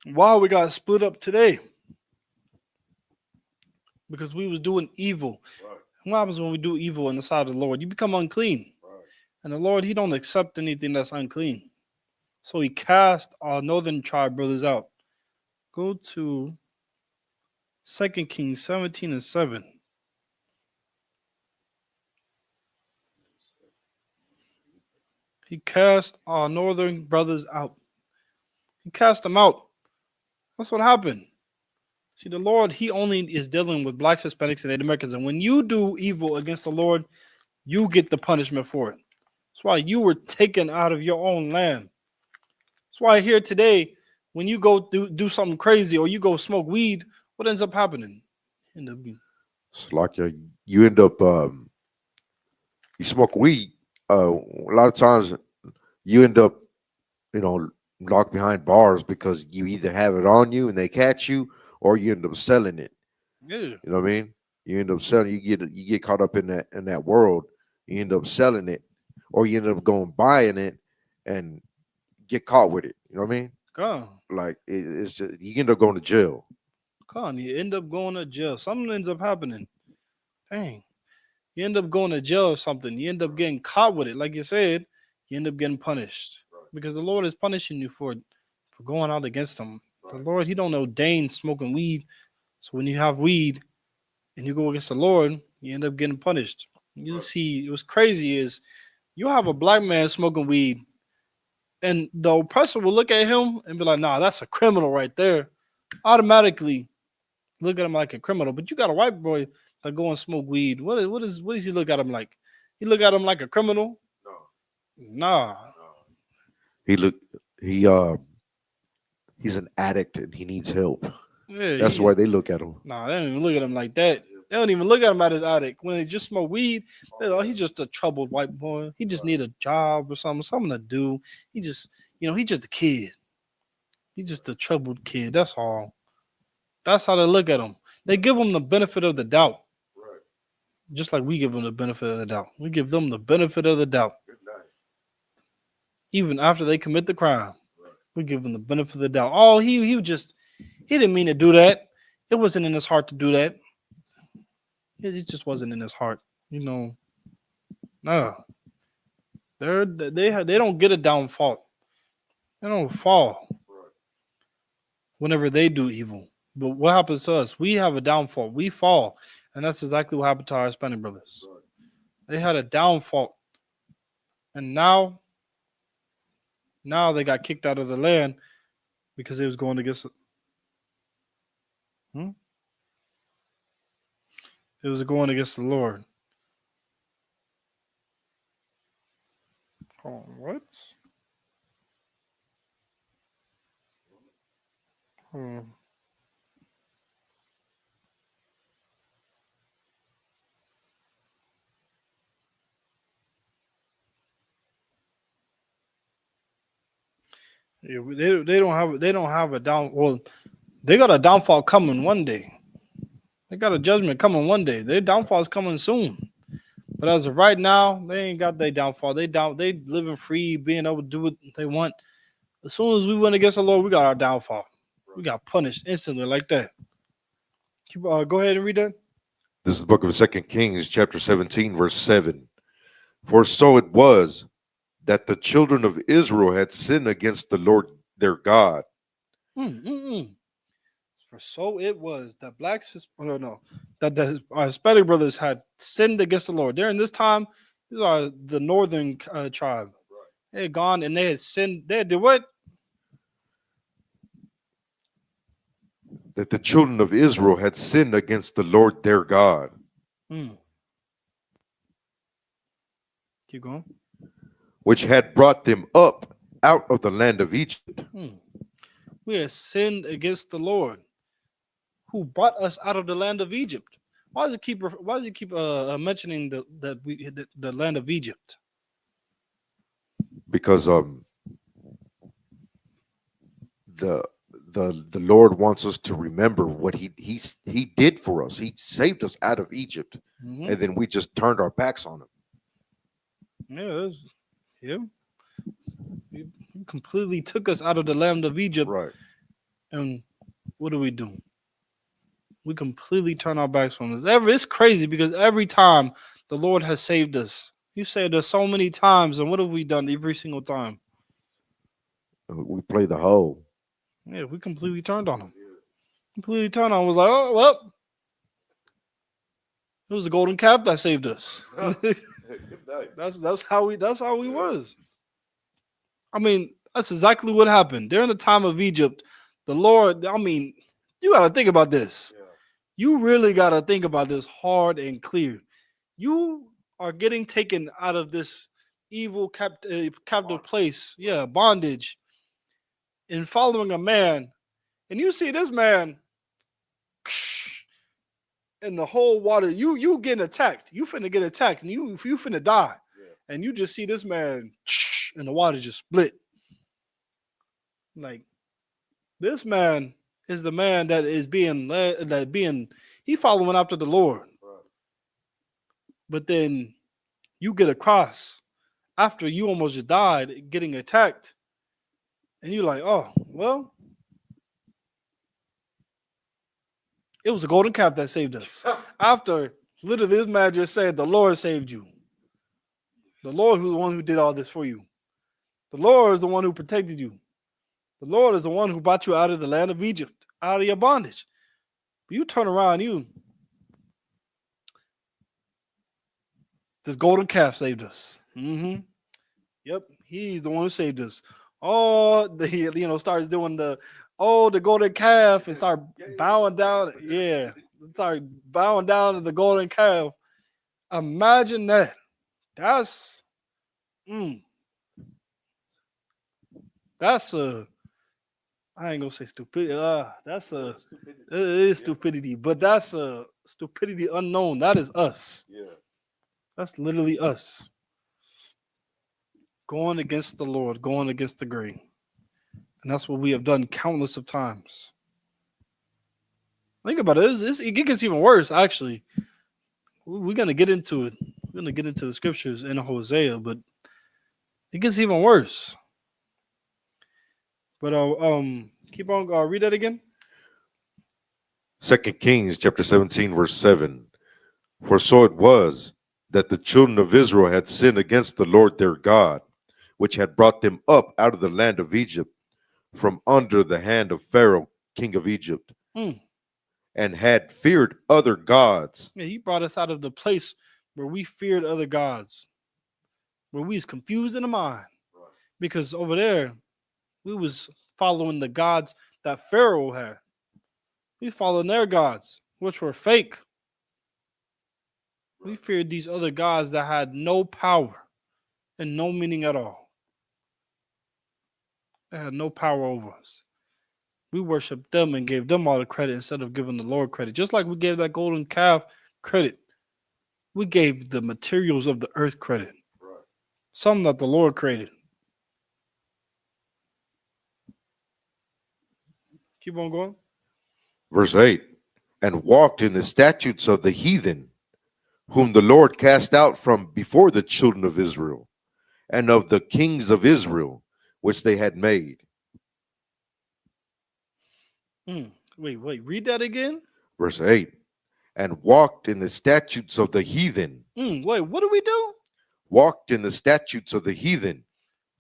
[SPEAKER 16] Why we got split up today. Because we was doing evil. What happens when we do evil in the sight of the Lord? You become unclean. And the Lord, he don't accept anything that's unclean. So he cast our northern tribe brothers out. Go to 2 Kings 17 and 7. He cast our northern brothers out. He cast them out. That's what happened. See, the Lord, he only is dealing with blacks, Hispanics, and Native Americans. And when you do evil against the Lord, you get the punishment for it. That's why you were taken out of your own land. That's why here today, when you go do something crazy or you go smoke weed, what ends up happening?
[SPEAKER 17] It's like you end up, you smoke weed, a lot of times you end up, locked behind bars because you either have it on you and they catch you, or you end up selling it.
[SPEAKER 16] Yeah.
[SPEAKER 17] You know what I mean? You end up selling. You get caught up in that world. You end up selling it, or you end up going buying it and get caught with it. You know what I mean?
[SPEAKER 16] God.
[SPEAKER 17] Like it's just you end up going to jail.
[SPEAKER 16] God, you end up going to jail. Something ends up happening. Dang. You end up going to jail or something. You end up getting caught with it. Like you said, you end up getting punished. Because the Lord is punishing you for going out against him. The Lord, he don't ordain smoking weed. So when you have weed and you go against the Lord, you end up getting punished. You see, what's crazy is you have a black man smoking weed, and the oppressor will look at him and be like, nah, that's a criminal right there. Automatically look at him like a criminal. But you got a white boy that go and smoke weed. What does he look at him like? He look at him like a criminal? Nah.
[SPEAKER 17] He's an addict and he needs help.
[SPEAKER 16] Yeah,
[SPEAKER 17] that's the way they look at him.
[SPEAKER 16] Nah, they don't even look at him like that. They don't even look at him as an addict. When they just smoke weed, he's just a troubled white boy. He just need a job or something to do. He just, he's just a kid. He's just a troubled kid. That's all. That's how they look at him. They give him the benefit of the doubt. Right. Just like we give them the benefit of the doubt. We give them the benefit of the doubt. Even after they commit the crime. Right. We give them the benefit of the doubt. Oh, he didn't mean to do that. It wasn't in his heart to do that. It just wasn't in his heart. No. They don't get a downfall. They don't fall whenever they do evil. But what happens to us? We have a downfall. We fall. And that's exactly what happened to our Hispanic brothers. They had a downfall. And now they got kicked out of the land because they was going against it. It was going against the Lord. Oh, what? Yeah, they don't have a down. Well, they got a downfall coming one day. They got a judgment coming one day. Their downfall is coming soon. But as of right now, they ain't got their downfall. They living free, being able to do what they want. As soon as we went against the Lord, we got our downfall. We got punished instantly like that. Go ahead and read that.
[SPEAKER 17] This is the book of 2 Kings, chapter 17, verse 7. For so it was that the children of Israel had sinned against the Lord their God.
[SPEAKER 16] For so it was that that the Hispanic brothers had sinned against the Lord. During this time, these are the northern tribe. They had gone and they had sinned. They did what?
[SPEAKER 17] That the children of Israel had sinned against the Lord their God.
[SPEAKER 16] Keep going.
[SPEAKER 17] Which had brought them up out of the land of Egypt.
[SPEAKER 16] We had sinned against the Lord, who brought us out of the land of Egypt. Why does it keep mentioning the land of Egypt?
[SPEAKER 17] Because the Lord wants us to remember what he did for us. He saved us out of Egypt, and then we just turned our backs on him.
[SPEAKER 16] Yeah, he completely took us out of the land of Egypt.
[SPEAKER 17] Right.
[SPEAKER 16] And what do? We completely turn our backs on this. It's crazy because every time the Lord has saved us, He saved us so many times, and what have we done every single time?
[SPEAKER 17] We play the hoe.
[SPEAKER 16] Yeah, we completely turned on Him. Completely turned on him. Was like, oh well, it was the golden calf that saved us. That's how we was. I mean, that's exactly what happened during the time of Egypt. The Lord. I mean, you got to think about this. You really got to think about this hard and clear. You are getting taken out of this evil captive place, bondage, and following a man, and you see this man in the whole water. You getting attacked. You finna get attacked, and you finna die, and you just see this man, and the water just split. Like this man is the man that is being led, he following after the Lord. But then you get across after you almost just died getting attacked. And you're like, oh, well, it was a golden calf that saved us. After literally this man just said, the Lord saved you. The Lord who's the one who did all this for you. The Lord is the one who protected you. The Lord is the one who brought you out of the land of Egypt, out of your bondage. But you turn around, this golden calf saved us. Yep, he's the one who saved us. Oh, starts doing the golden calf and start bowing down. Yeah, start bowing down to the golden calf. Imagine that. That's I ain't gonna say stupidity. It is stupidity, but that's a stupidity unknown. That is us. Yeah. That's literally us. Going against the Lord, going against the grain. And that's what we have done countless of times. Think about it. It gets even worse, actually. We're going to get into it. We're going to get into the scriptures in Hosea, but it gets even worse. But keep on, read that again.
[SPEAKER 17] 2 Kings chapter 17, verse 7. For so it was that the children of Israel had sinned against the Lord their God, which had brought them up out of the land of Egypt from under the hand of Pharaoh, king of Egypt, and had feared other gods.
[SPEAKER 16] Yeah, he brought us out of the place where we feared other gods, where we was confused in the mind. Because over there, we was following the gods that Pharaoh had. We following their gods, which were fake. We feared these other gods that had no power and no meaning at all. They had no power over us. We worshiped them and gave them all the credit instead of giving the Lord credit. Just like we gave that golden calf credit. We gave the materials of the earth credit. Something that the Lord created. Keep on going.
[SPEAKER 17] Verse 8. And walked in the statutes of the heathen, whom the Lord cast out from before the children of Israel, and of the kings of Israel, which they had made.
[SPEAKER 16] Wait. Read that again.
[SPEAKER 17] Verse 8. And walked in the statutes of the heathen.
[SPEAKER 16] Wait, what do we do?
[SPEAKER 17] Walked in the statutes of the heathen.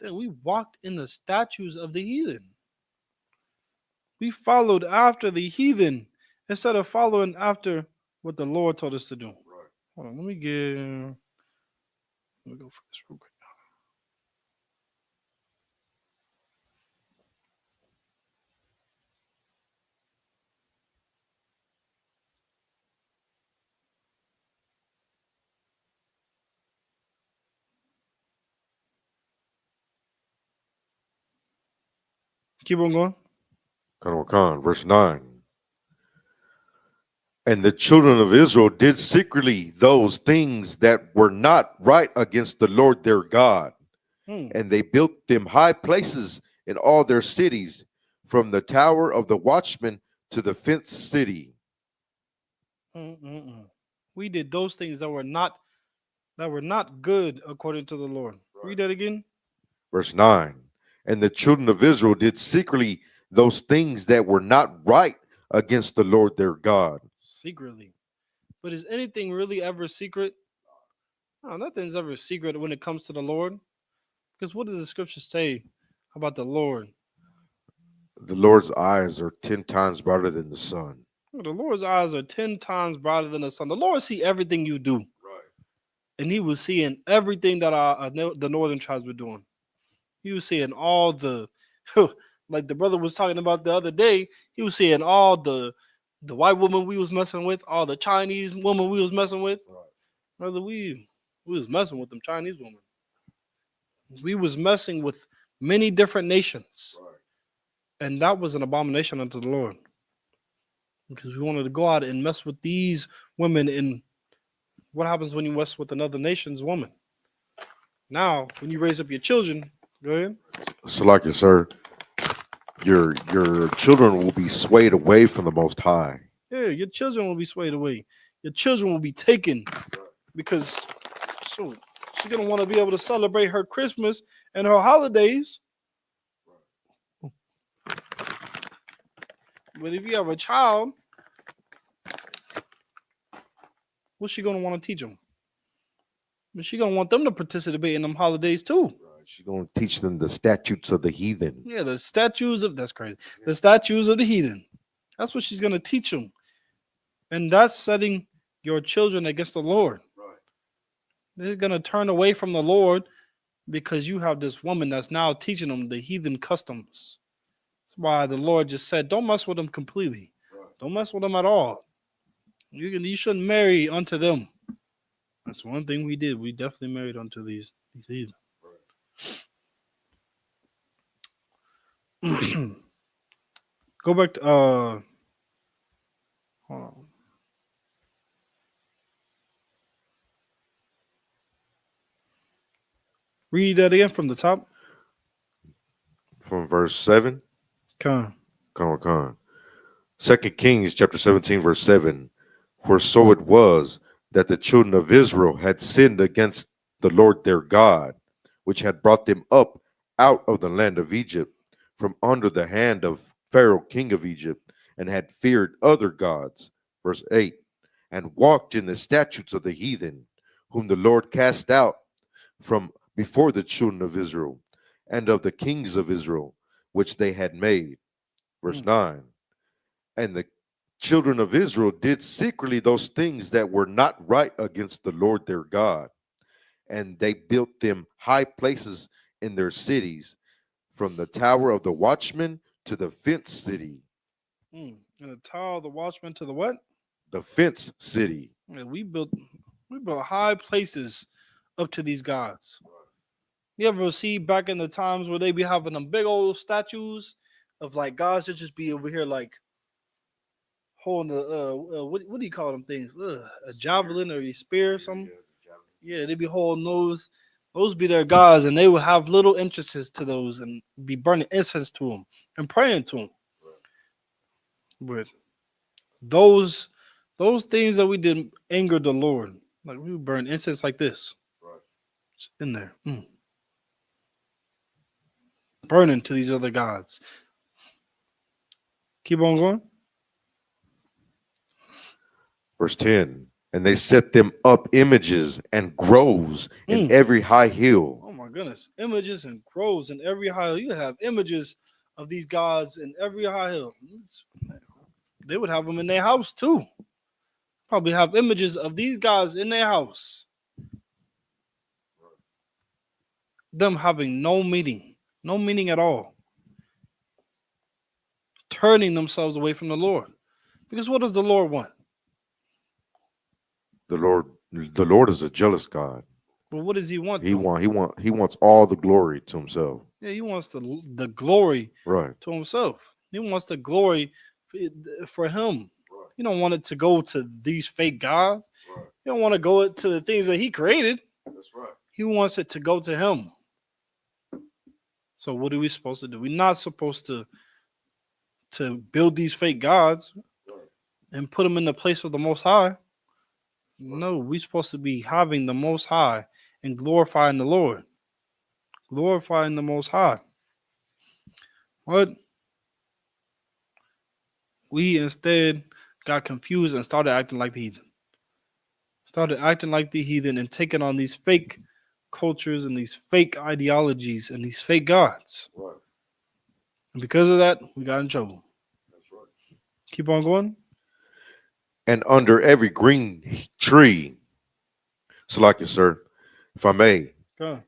[SPEAKER 16] Then we walked in the statutes of the heathen. We followed after the heathen instead of following after what the Lord told us to do. Right. Hold on, let me go for this real quick. Keep on going.
[SPEAKER 17] Verse 9. And the children of Israel did secretly those things that were not right against the Lord their God. And they built them high places in all their cities, from the tower of the watchman to the fenced city.
[SPEAKER 16] We did those things that were not good according to the Lord. Right. Read that again.
[SPEAKER 17] Verse 9. And the children of Israel did secretly those things that were not right against the Lord their God.
[SPEAKER 16] Secretly. But is anything really ever secret? No, nothing's ever secret when it comes to the Lord. Because what does the scripture say about the Lord?
[SPEAKER 17] The Lord's eyes are 10 times brighter than the sun.
[SPEAKER 16] The Lord's eyes are 10 times brighter than the sun. The Lord see everything you do. Right. And he was seeing everything that the northern tribes were doing. He was seeing all the, like the brother was talking about the other day, he was seeing all the white woman we was messing with, all the Chinese woman we was messing with. Right. Brother, we was messing with them Chinese women. We was messing with many different nations. Right. And that was an abomination unto the Lord. Because we wanted to go out and mess with these women. And what happens when you mess with another nation's woman? Now, when you raise up your children, go ahead.
[SPEAKER 17] So like you, sir, your children will be swayed away from the Most High.
[SPEAKER 16] Yeah, your children will be swayed away. Your children will be taken because she's going to want to be able to celebrate her Christmas and her holidays. But if you have a child, what's she going to want to teach them? But she's going to want them to participate in them holidays too.
[SPEAKER 17] Right. She's going to teach them the statutes of the heathen.
[SPEAKER 16] Yeah, that's crazy. The statutes of the heathen. That's what she's going to teach them. And that's setting your children against the Lord. Right. They're going to turn away from the Lord because you have this woman that's now teaching them the heathen customs. That's why the Lord just said, don't mess with them completely. Right. Don't mess with them at all. You shouldn't marry unto them. That's one thing we did. We definitely married unto these heathen. Right. Go back to hold on. Read that again from the top.
[SPEAKER 17] From verse 7.
[SPEAKER 16] Come.
[SPEAKER 17] 2 Kings chapter 17, verse 7. For so it was that the children of Israel had sinned against the Lord their God, which had brought them up out of the land of Egypt from under the hand of Pharaoh, king of Egypt, and had feared other gods. Verse 8. And walked in the statutes of the heathen, whom the Lord cast out from before the children of Israel, and of the kings of Israel, which they had made. Verse 9. And the children of Israel did secretly those things that were not right against the Lord their God. And they built them high places in their cities, from the tower of the watchman to the fenced city.
[SPEAKER 16] And the tower of the watchman to the what?
[SPEAKER 17] The fenced city.
[SPEAKER 16] Yeah, we built high places up to these gods. You ever see back in the times where they be having them big old statues of like gods that just be over here like holding the what do you call them things? A javelin or a spear or something? Yeah, they be holding those. Those be their gods, and they will have little interests to those and be burning incense to them and praying to them. But those things that we did angered the Lord. Like we would burn incense like this.
[SPEAKER 17] Right.
[SPEAKER 16] Just in there. Burning to these other gods. Keep on going.
[SPEAKER 17] Verse 10. And they set them up images and groves in
[SPEAKER 16] Mm.
[SPEAKER 17] every high hill.
[SPEAKER 16] Oh my goodness. Images and groves in every high hill. You have images of these gods in every high hill. They would have them in their house too. Probably have images of these guys in their house. Them having no meaning at all. Turning themselves away from the Lord. Because what does the Lord want?
[SPEAKER 17] The Lord is a jealous God.
[SPEAKER 16] But what does he want?
[SPEAKER 17] He wants all the glory to himself.
[SPEAKER 16] Yeah, he wants the glory
[SPEAKER 17] Right.
[SPEAKER 16] to himself. He wants the glory for him.
[SPEAKER 17] Right.
[SPEAKER 16] He don't want it to go to these fake gods.
[SPEAKER 17] Right.
[SPEAKER 16] He don't want to go to the things that he created.
[SPEAKER 17] That's right.
[SPEAKER 16] He wants it to go to him. So what are we supposed to do? We're not supposed to build these fake gods and put them in the place of the Most High. No, we're supposed to be having the Most High and glorifying the Lord. Glorifying the Most High. What? We instead got confused and started acting like the heathen. Started acting like the heathen and taking on these fake cultures and these fake ideologies and these fake gods.
[SPEAKER 17] Right.
[SPEAKER 16] And because of that, we got in trouble.
[SPEAKER 17] That's right.
[SPEAKER 16] Keep on going.
[SPEAKER 17] And under every green tree, Salakia, sir, if I may,
[SPEAKER 16] Go.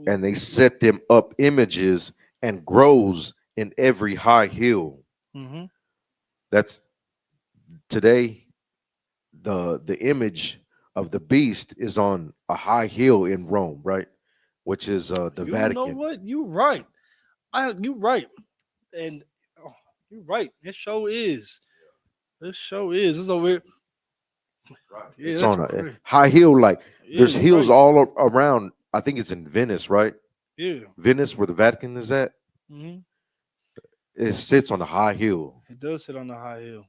[SPEAKER 17] and they set them up images and groves in every high hill.
[SPEAKER 16] Mm-hmm.
[SPEAKER 17] That's today. The image of the beast is on a high hill in Rome, right? Which is the Vatican.
[SPEAKER 16] You know what? You're right. You're right. And you're right. This show is. It's over here.
[SPEAKER 17] Right.
[SPEAKER 16] Yeah,
[SPEAKER 17] It's
[SPEAKER 16] that's
[SPEAKER 17] on a
[SPEAKER 16] correct.
[SPEAKER 17] high hill. Like
[SPEAKER 16] Yeah,
[SPEAKER 17] there's
[SPEAKER 16] you're
[SPEAKER 17] hills
[SPEAKER 16] right.
[SPEAKER 17] all around. I think it's in Venice, right?
[SPEAKER 16] Yeah.
[SPEAKER 17] Venice, where the Vatican is at.
[SPEAKER 16] Mm-hmm.
[SPEAKER 17] It sits on a high hill.
[SPEAKER 16] It does sit on the high hill.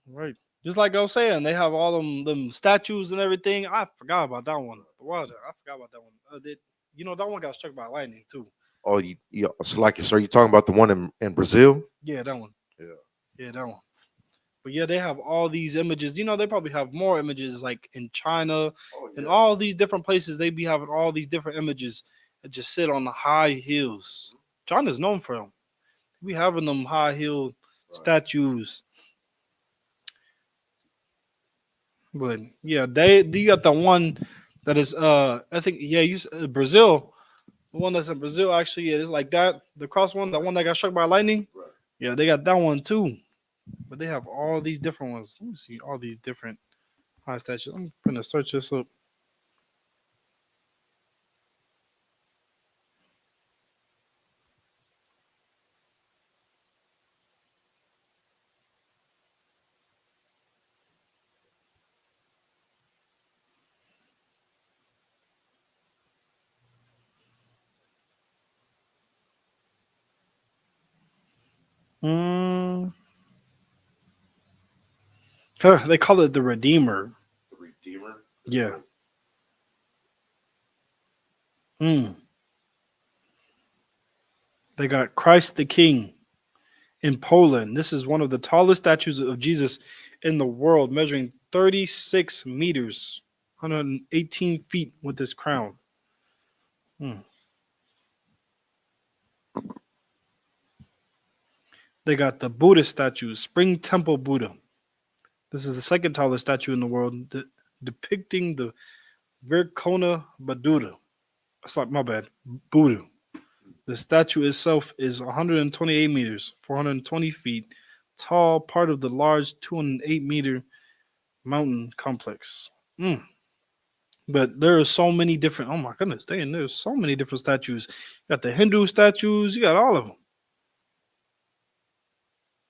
[SPEAKER 16] Right. Just like I was saying, they have all them statues and everything. I forgot about that one. I forgot about that one. That one got struck by lightning too.
[SPEAKER 17] Oh, Salakia, sir, you talking about the one in Brazil?
[SPEAKER 16] Yeah, that one.
[SPEAKER 17] Yeah.
[SPEAKER 16] Yeah, that one. But yeah, they have all these images. They probably have more images like in China and all these different places. They be having all these different images that just sit on the high hills. China's known for them. We having them high hill statues. But yeah, you got the one that is I think Brazil. The one that's in Brazil actually is like that. The cross one, the one that got struck by lightning. Right. Yeah, they got that one too. But they have all these different ones. Let me see all these different high statues. I'm gonna search this up. They call it the Redeemer.
[SPEAKER 17] The Redeemer?
[SPEAKER 16] Yeah. They got Christ the King in Poland. This is one of the tallest statues of Jesus in the world, measuring 36 meters, 118 feet with his crown. They got the Buddhist statue, Spring Temple Buddha. This is the second tallest statue in the world, depicting the Verkhona Buddha. My bad, Buddha. The statue itself is 128 meters, 420 feet tall, part of the large 208-meter mountain complex. But there are so many different, oh my goodness, there's so many different statues. You got the Hindu statues, you got all of them.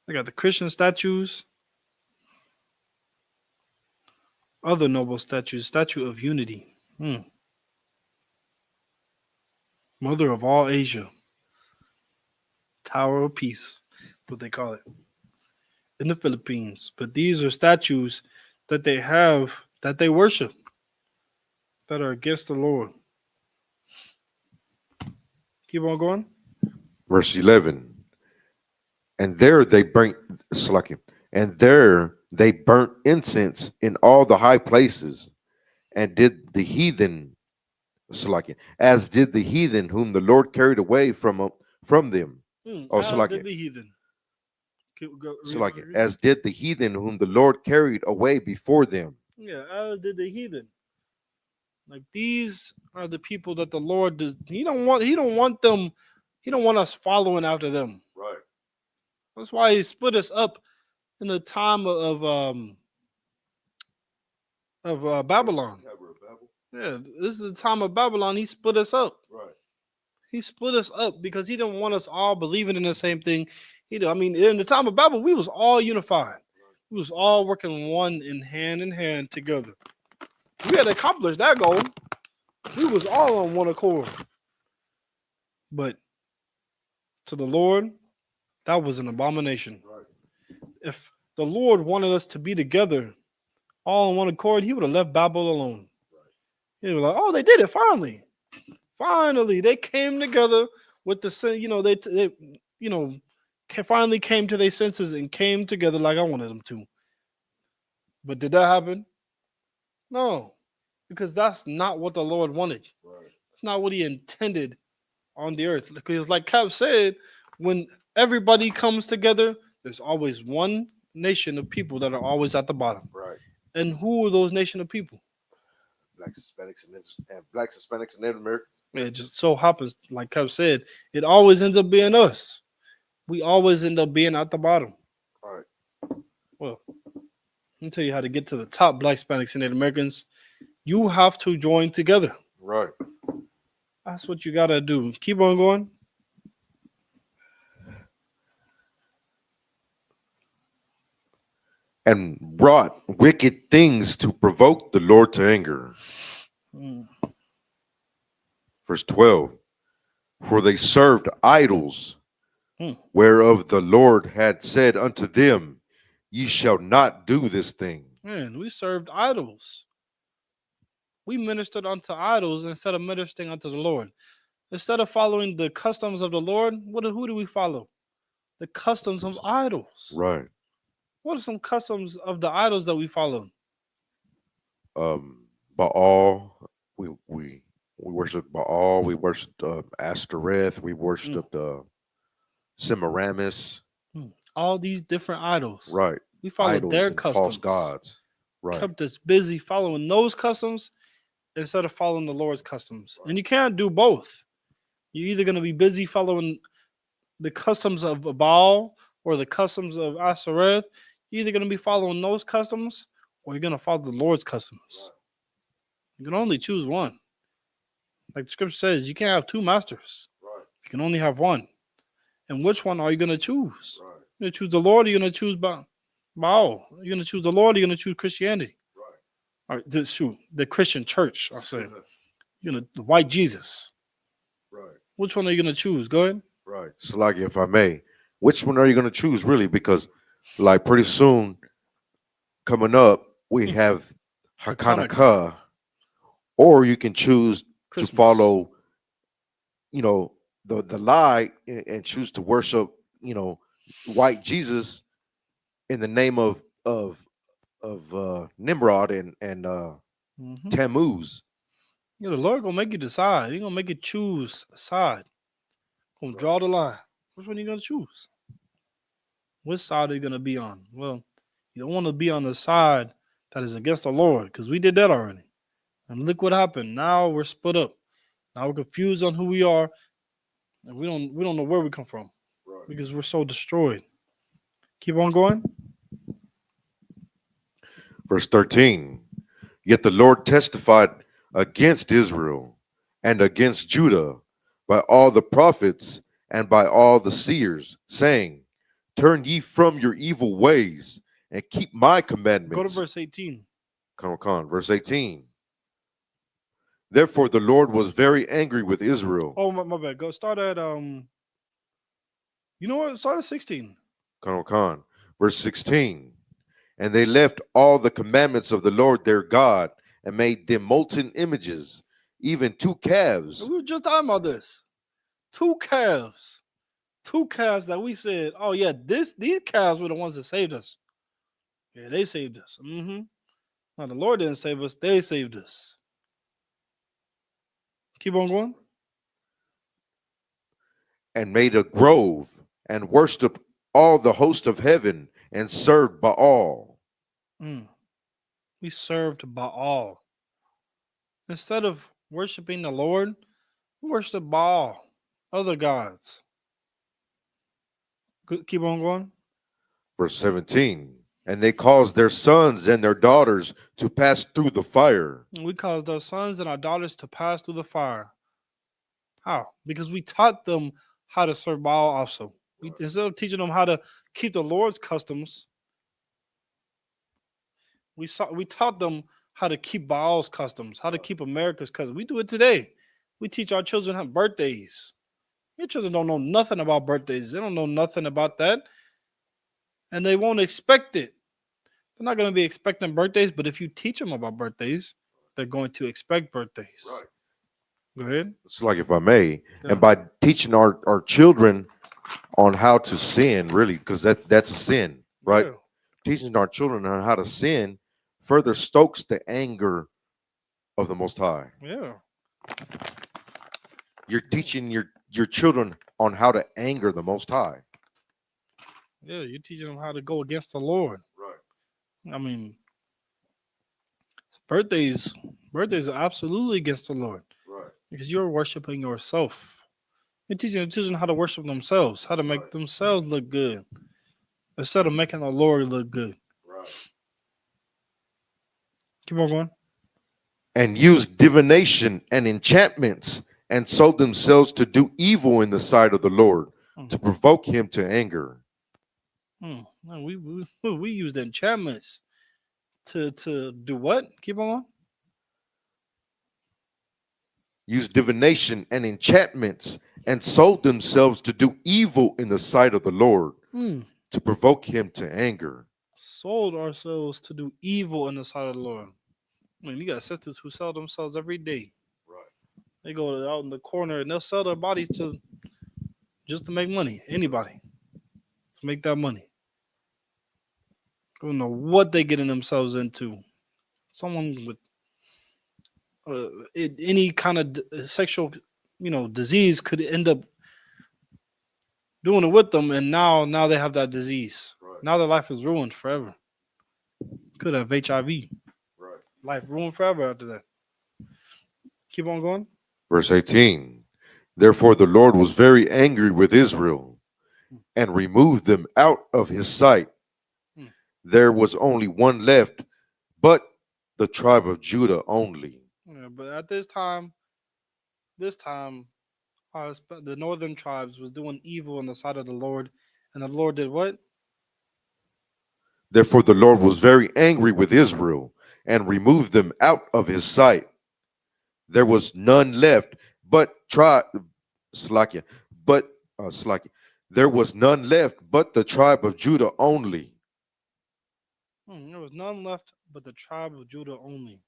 [SPEAKER 16] They got the Christian statues. Other noble statues, Statue of Unity. Mother of all Asia. Tower of Peace, what they call it. in the Philippines. But these are statues that they have, that they worship, that are against the Lord. Keep on going.
[SPEAKER 17] Verse 11. And there they burnt, Salakia, and there they burnt incense in all the high places, and did the heathen, Salakia, as did the heathen whom the Lord carried away from them. Oh,
[SPEAKER 16] As
[SPEAKER 17] Salakia.
[SPEAKER 16] did the heathen.
[SPEAKER 17] Salakia, as did the heathen whom the Lord carried away before them.
[SPEAKER 16] Yeah, as did the heathen. Like these are the people that the Lord does. He don't want them. He don't want us following after them.
[SPEAKER 17] Right.
[SPEAKER 16] That's why he split us up in the time of Babylon. Yeah, this is the time of Babylon. He split us up.
[SPEAKER 17] Right.
[SPEAKER 16] He split us up because he didn't want us all believing in the same thing. I mean, in the time of Babel, we was all unified. We was all working in hand together. We had accomplished that goal. We was all on one accord. But to the Lord, that was an abomination.
[SPEAKER 17] Right.
[SPEAKER 16] If the Lord wanted us to be together, all on one accord, he would have left Babel alone. He was like, oh, they did it finally. Finally, they came together with the, finally came to their senses and came together like I wanted them to. But did that happen? No, because that's not what the Lord wanted.
[SPEAKER 17] Right.
[SPEAKER 16] It's not what he intended on the earth. Because like Cap said, when everybody comes together, there's always one nation of people that are always at the bottom.
[SPEAKER 17] Right.
[SPEAKER 16] And who are those nation of people?
[SPEAKER 17] Black Hispanics, and Native Americans.
[SPEAKER 16] It just so happens, like Kev said, it always ends up being us. We always end up being at the bottom.
[SPEAKER 17] All right.
[SPEAKER 16] Well, let me tell you how to get to the top, Black Hispanics and Native Americans. You have to join together.
[SPEAKER 17] Right.
[SPEAKER 16] That's what you got to do. Keep on going.
[SPEAKER 17] And wrought wicked things to provoke the Lord to anger. Verse 12. For they served idols, whereof the Lord had said unto them, ye shall not do this thing.
[SPEAKER 16] Man, we served idols. We ministered unto idols instead of ministering unto the Lord. Instead of following the customs of the Lord, who do we follow? The customs of idols.
[SPEAKER 17] Right.
[SPEAKER 16] What are some customs of the idols that we follow?
[SPEAKER 17] Baal. We worshiped Baal. We worshipped Ashtoreth. We worshipped Semiramis.
[SPEAKER 16] All these different idols.
[SPEAKER 17] Right.
[SPEAKER 16] We followed
[SPEAKER 17] Idols
[SPEAKER 16] their
[SPEAKER 17] and
[SPEAKER 16] customs.
[SPEAKER 17] false gods. Right.
[SPEAKER 16] Kept us busy following those customs instead of following the Lord's customs. Right. And you can't do both. You're either going to be busy following the customs of Baal or the customs of Ashtoreth. You're either going to be following those customs or you're going to follow the Lord's customs. Right. You can only choose one. Like the scripture says, you can't have two masters.
[SPEAKER 17] Right. You
[SPEAKER 16] can only have one. And which one are you going to choose?
[SPEAKER 17] Right.
[SPEAKER 16] You're going to choose the Lord or you're going to choose Baal? You're going to choose the Lord or you're going to choose Christianity? Right. All right, the Christian church, I'll say. You're going to the white Jesus.
[SPEAKER 17] Right.
[SPEAKER 16] Which one are you going to choose? Go ahead.
[SPEAKER 17] Right. Salagi, if I may, which one are you going to choose really? Because like pretty soon coming up, we have Hanukkah, or you can choose Christmas. To follow, the lie and choose to worship, white Jesus in the name of Nimrod and Tammuz.
[SPEAKER 16] The Lord gonna make you decide. He's gonna make you choose a side. Gonna draw the line. Which one are you gonna choose? Which side are you gonna be on? Well, you don't want to be on the side that is against the Lord, because we did that already. And look what happened. Now we're split up. Now we're confused on who we are, and we don't know where we come from, right, because we're so destroyed. Keep on going.
[SPEAKER 17] Verse 13. Yet the Lord testified against Israel and against Judah by all the prophets and by all the seers, saying, turn ye from your evil ways and keep my commandments.
[SPEAKER 16] Go to verse 18.
[SPEAKER 17] Come on, verse 18. Therefore the Lord was very angry with Israel.
[SPEAKER 16] Oh, my bad. Go start at Start at 16.
[SPEAKER 17] Come on. Verse 16. And they left all the commandments of the Lord their God and made them molten images, even 2 calves.
[SPEAKER 16] We were just talking about this. 2 calves. 2 calves that we said, oh yeah, these calves were the ones that saved us. Yeah, they saved us. Now the Lord didn't save us, they saved us. Keep on going.
[SPEAKER 17] And made a grove and worshipped all the host of heaven and served Baal.
[SPEAKER 16] We served Baal. Instead of worshiping the Lord, we worship Baal, other gods. Keep on going.
[SPEAKER 17] Verse 17. And they caused their sons and their daughters to pass through the fire.
[SPEAKER 16] We caused our sons and our daughters to pass through the fire. How? Because we taught them how to serve Baal also. Instead of teaching them how to keep the Lord's customs, we taught them how to keep Baal's customs, how to keep America's customs. We do it today. We teach our children how birthdays. Your children don't know nothing about birthdays. They don't know nothing about that. And they won't expect it. They're not going to be expecting birthdays, but if you teach them about birthdays, they're going to expect birthdays.
[SPEAKER 17] Right.
[SPEAKER 16] Go ahead.
[SPEAKER 17] It's like, if I may,
[SPEAKER 16] Yeah.
[SPEAKER 17] and by teaching our children on how to sin, really, because that's a sin, right?
[SPEAKER 16] Yeah.
[SPEAKER 17] Teaching our children on how to sin further stokes the anger of the Most High.
[SPEAKER 16] Yeah.
[SPEAKER 17] You're teaching your children on how to anger the Most High.
[SPEAKER 16] Yeah, you're teaching them how to go against the Lord.
[SPEAKER 17] Right.
[SPEAKER 16] I mean, birthdays are absolutely against the Lord.
[SPEAKER 17] Right.
[SPEAKER 16] Because you're worshiping yourself. You're teaching the children how to worship themselves, how to make themselves look good, instead of making the Lord look good.
[SPEAKER 17] Right.
[SPEAKER 16] Keep on going.
[SPEAKER 17] And used divination and enchantments and sold themselves to do evil in the sight of the Lord, to provoke him to anger.
[SPEAKER 16] No, we used enchantments to do what? Keep on.
[SPEAKER 17] Used divination and enchantments and sold themselves to do evil in the sight of the Lord, to provoke him to anger.
[SPEAKER 16] Sold ourselves to do evil in the sight of the Lord. I mean, you got sisters who sell themselves every day.
[SPEAKER 17] Right.
[SPEAKER 16] They go out in the corner and they'll sell their bodies just to make money. Anybody to make that money. I don't know what they're getting themselves into. Someone with any kind of sexual, disease could end up doing it with them, and now they have that disease. Right. Now their life is ruined forever. Could have HIV.
[SPEAKER 17] Right.
[SPEAKER 16] Life ruined forever after that. Keep on going.
[SPEAKER 17] Verse 18. Therefore the Lord was very angry with Israel and removed them out of his sight. There was only one left, but the tribe of Judah only.
[SPEAKER 16] Yeah, but at this time, the northern tribes was doing evil on the side of the Lord, and the Lord did what?
[SPEAKER 17] Therefore the Lord was very angry with Israel and removed them out of his sight. There was none left, but there was none left, but the tribe of Judah only.
[SPEAKER 16] There was none left but the tribe of Judah only.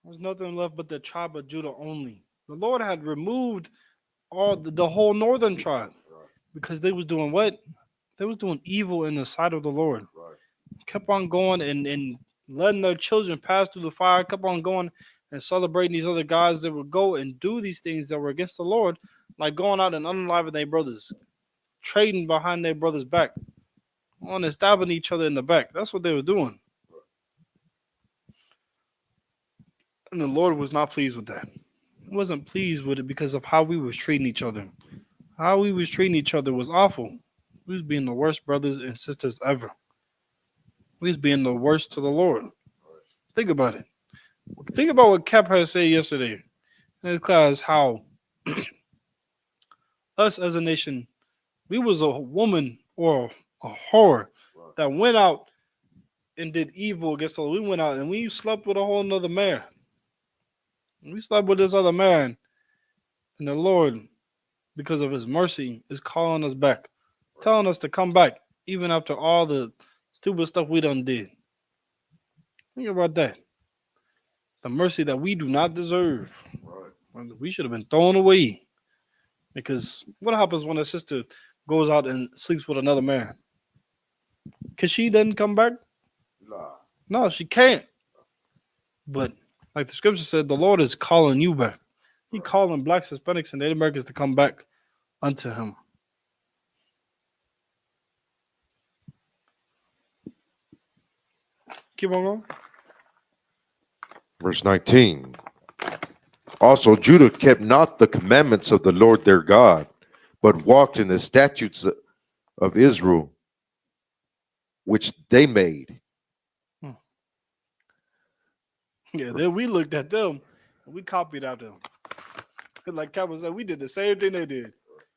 [SPEAKER 16] There was nothing left but the tribe of Judah only. The Lord had removed all the whole northern tribe because they was doing what? They was doing evil in the sight of the Lord.
[SPEAKER 17] Right.
[SPEAKER 16] Kept on going and letting their children pass through the fire, kept on going and celebrating these other guys that would go and do these things that were against the Lord, like going out and unaliving their brothers, trading behind their brothers' back, on and stabbing each other in the back. That's what they were doing. And the Lord was not pleased with that. He wasn't pleased with it because of how we was treating each other. How we was treating each other was awful. We was being the worst brothers and sisters ever. We was being the worst to the Lord. Think about it. Think about what Cap had said yesterday in his class, how us as a nation, we was a woman or a whore that went out and did evil against the Lord. We went out and we slept with a whole nother man. We slept with this other man. And the Lord, because of his mercy, is calling us back, telling us to come back, even after all the stupid stuff we done did. Think about that. The mercy that we do not deserve. Right. We should have been thrown away. Because what happens when a sister goes out and sleeps with another man? Can she then come back? No, she can't. But like the scripture said, the Lord is calling you back. He's calling blacks, Hispanics, and Native Americans to come back unto him. Keep on going.
[SPEAKER 17] Verse 19. Also, Judah kept not the commandments of the Lord their God, but walked in the statutes of Israel, which they made.
[SPEAKER 16] Yeah, then we looked at them and we copied after them. Like Kevin said, we did the same thing they did.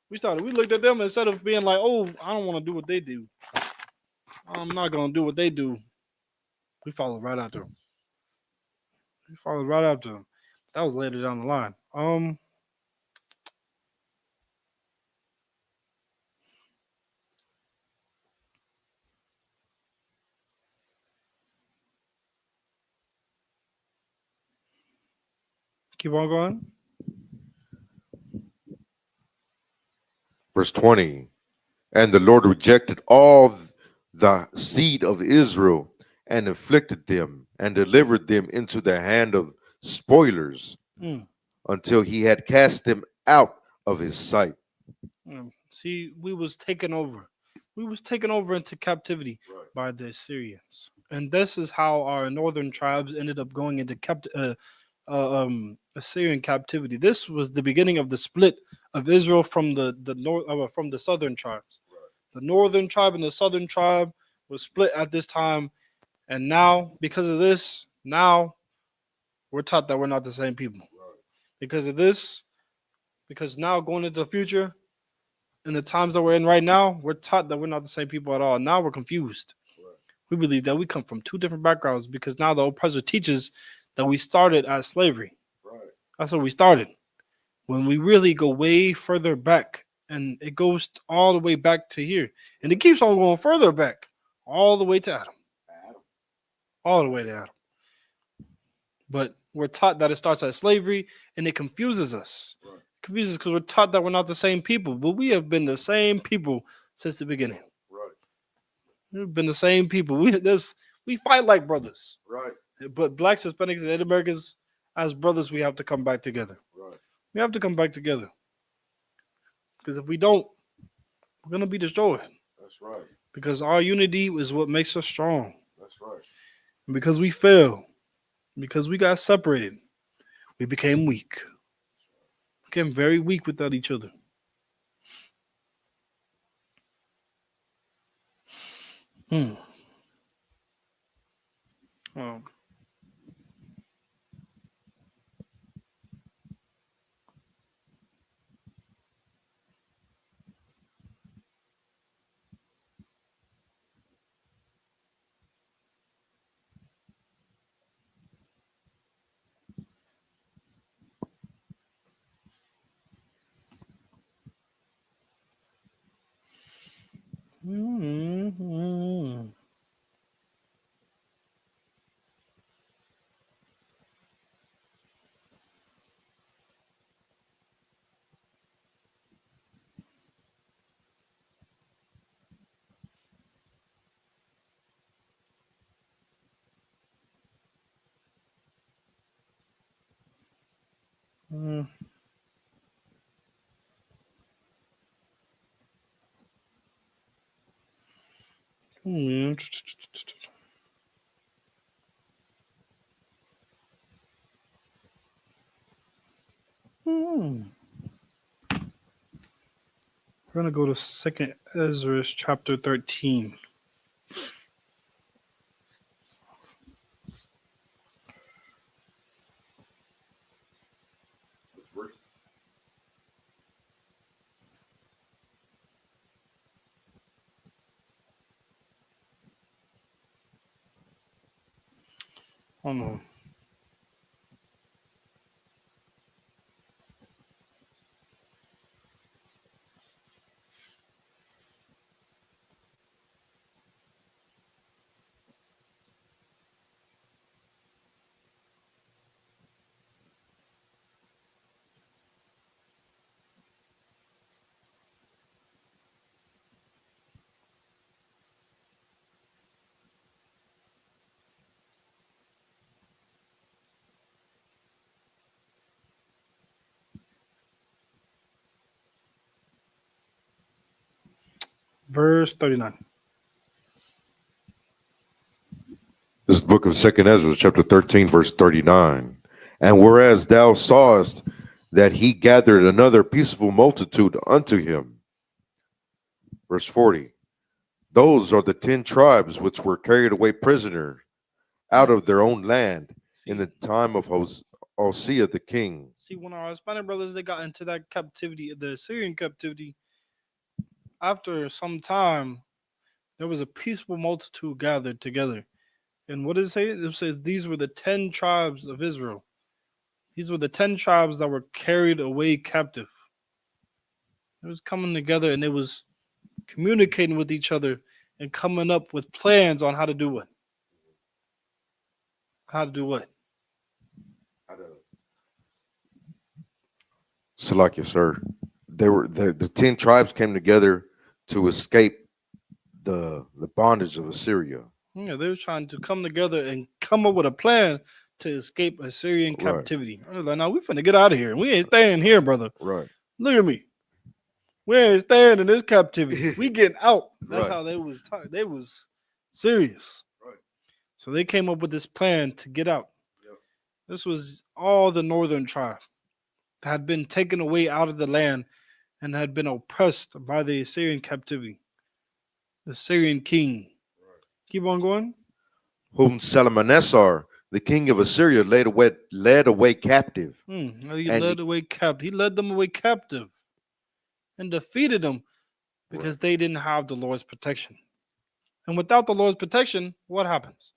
[SPEAKER 16] We looked at them instead of being like, oh, I don't want to do what they do. I'm not going to do what they do. We followed right after them. That was later down the line. Keep on going.
[SPEAKER 17] Verse 20. And the Lord rejected all the seed of Israel and afflicted them and delivered them into the hand of spoilers until he had cast them out of his sight.
[SPEAKER 16] See, we was taken over. We was taken over into captivity by the Assyrians. And this is how our northern tribes ended up going into Assyrian captivity. This was the beginning of the split of Israel from the north from the southern tribes. The northern tribe and the southern tribe was split at this time, and now because of this, now we're taught that we're not the same people. Because of this, because now going into the future, in the times that we're in right now, we're taught that we're not the same people at all. Now we're confused. We believe that we come from two different backgrounds because now the oppressor teaches that we started as slavery. That's where we started. When we really go way further back, and it goes all the way back to here, and it keeps on going further back, all the way to Adam. All the way to Adam. But we're taught that it starts as slavery, and it confuses us. It confuses because we're taught that we're not the same people, but we have been the same people since the beginning. We've been the same people. We fight like brothers. But blacks, Hispanics, and Native Americans, as brothers, we have to come back together. We have to come back together. Because if we don't, we're going to be destroyed.
[SPEAKER 17] That's right.
[SPEAKER 16] Because our unity is what makes us strong.
[SPEAKER 17] That's right.
[SPEAKER 16] And because we failed, because we got separated, we became weak. Became very weak without each other. We're going to go to 2nd Ezra chapter 13. Hold on. Verse 39.
[SPEAKER 17] This is the book of 2nd Ezra, chapter 13, verse 39. And whereas thou sawest that he gathered another peaceful multitude unto him. Verse 40. Those are the 10 tribes which were carried away prisoner out of their own land in the time of Hosea the king.
[SPEAKER 16] See, when our Hispanic brothers, they got into that captivity, the Assyrian captivity, after some time, there was a peaceful multitude gathered together. And what does it say? It says these were the 10 tribes of Israel. These were the 10 tribes that were carried away captive. It was coming together and it was communicating with each other and coming up with plans on how to do what? How to do what?
[SPEAKER 17] Salakia, sir. They were the 10 tribes came together to escape the bondage of Assyria.
[SPEAKER 16] Yeah, they were trying to come together and come up with a plan to escape Assyrian
[SPEAKER 17] Right.
[SPEAKER 16] captivity. I was like, now we finna get out of here. We ain't staying here, brother.
[SPEAKER 17] Right.
[SPEAKER 16] Look at me. We ain't staying in this captivity. We getting out. That's
[SPEAKER 17] Right.
[SPEAKER 16] how they was. They was serious.
[SPEAKER 17] Right.
[SPEAKER 16] So they came up with this plan to get out. Yep. This was all the northern tribe that had been taken away out of the land and had been oppressed by the Assyrian captivity. The Syrian king. Keep on going.
[SPEAKER 17] Whom Salmanassar, the king of Assyria, led away captive.
[SPEAKER 16] He
[SPEAKER 17] And
[SPEAKER 16] led away captive. He led them away captive and defeated them because they didn't have the Lord's protection. And without the Lord's protection, what happens?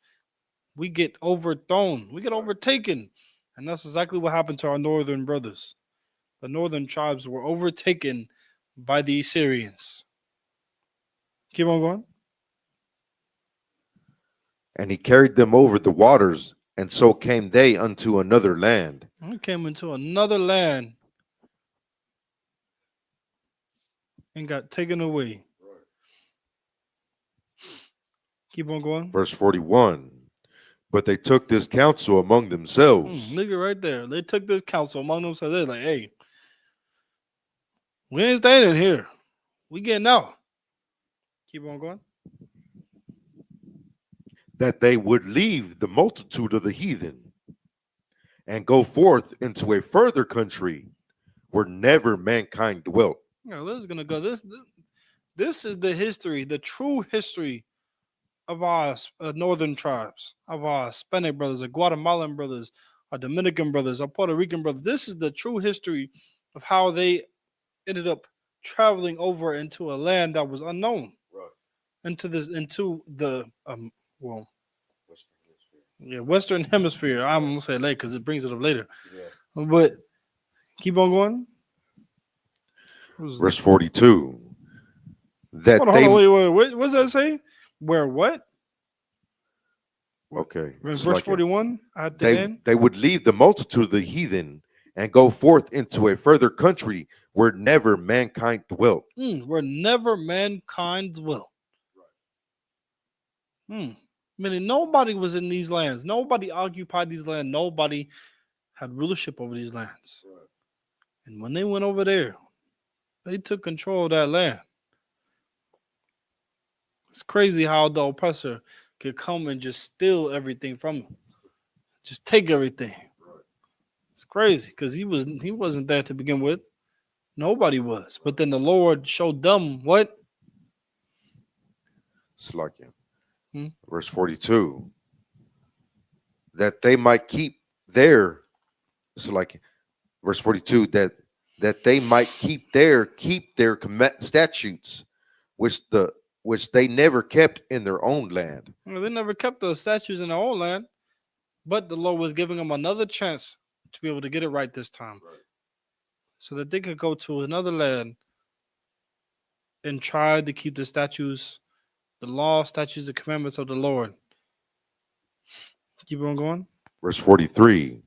[SPEAKER 16] We get overthrown. We get overtaken. And that's exactly what happened to our northern brothers. The northern tribes were overtaken by the Assyrians. Keep on going.
[SPEAKER 17] And he carried them over the waters, and so came they unto another land.
[SPEAKER 16] We came into another land and got taken away. Keep on going.
[SPEAKER 17] Verse 41. But they took this counsel among themselves.
[SPEAKER 16] Look at right there. They took this counsel among themselves. They're like, hey, we ain't staying in here. We getting out. Keep on going.
[SPEAKER 17] That they would leave the multitude of the heathen and go forth into a further country where never mankind dwelt.
[SPEAKER 16] This is gonna go. This is the history, the true history of our northern tribes, of our Hispanic brothers, our Guatemalan brothers, our Dominican brothers, our Puerto Rican brothers. This is the true history of how they ended up traveling over into a land that was unknown, into the Western Hemisphere. I'm gonna say late because it brings it up later. Yeah. But keep on going.
[SPEAKER 17] Verse 42. That
[SPEAKER 16] hold on, wait. What's that say? Where what?
[SPEAKER 17] Okay.
[SPEAKER 16] Verse 41 at the end.
[SPEAKER 17] They would leave the multitude of the heathen and go forth into a further country where never mankind dwelt.
[SPEAKER 16] Where never mankind dwelt. Meaning nobody was in these lands. Nobody occupied these lands. Nobody had rulership over these lands. And when they went over there, they took control of that land. It's crazy how the oppressor could come and just steal everything from you. Just take everything. It's crazy because he wasn't there to begin with. Nobody was. But then the Lord showed them what?
[SPEAKER 17] Slakia. Verse 42. That they might keep their verse 42, that they might keep their statutes, which they never kept in their own land.
[SPEAKER 16] Well, they never kept those statutes in their own land. But the Lord was giving them another chance to be able to get it right this time. So that they could go to another land and try to keep the statutes, the law, statutes, and commandments of the Lord. Keep on going.
[SPEAKER 17] Verse 43.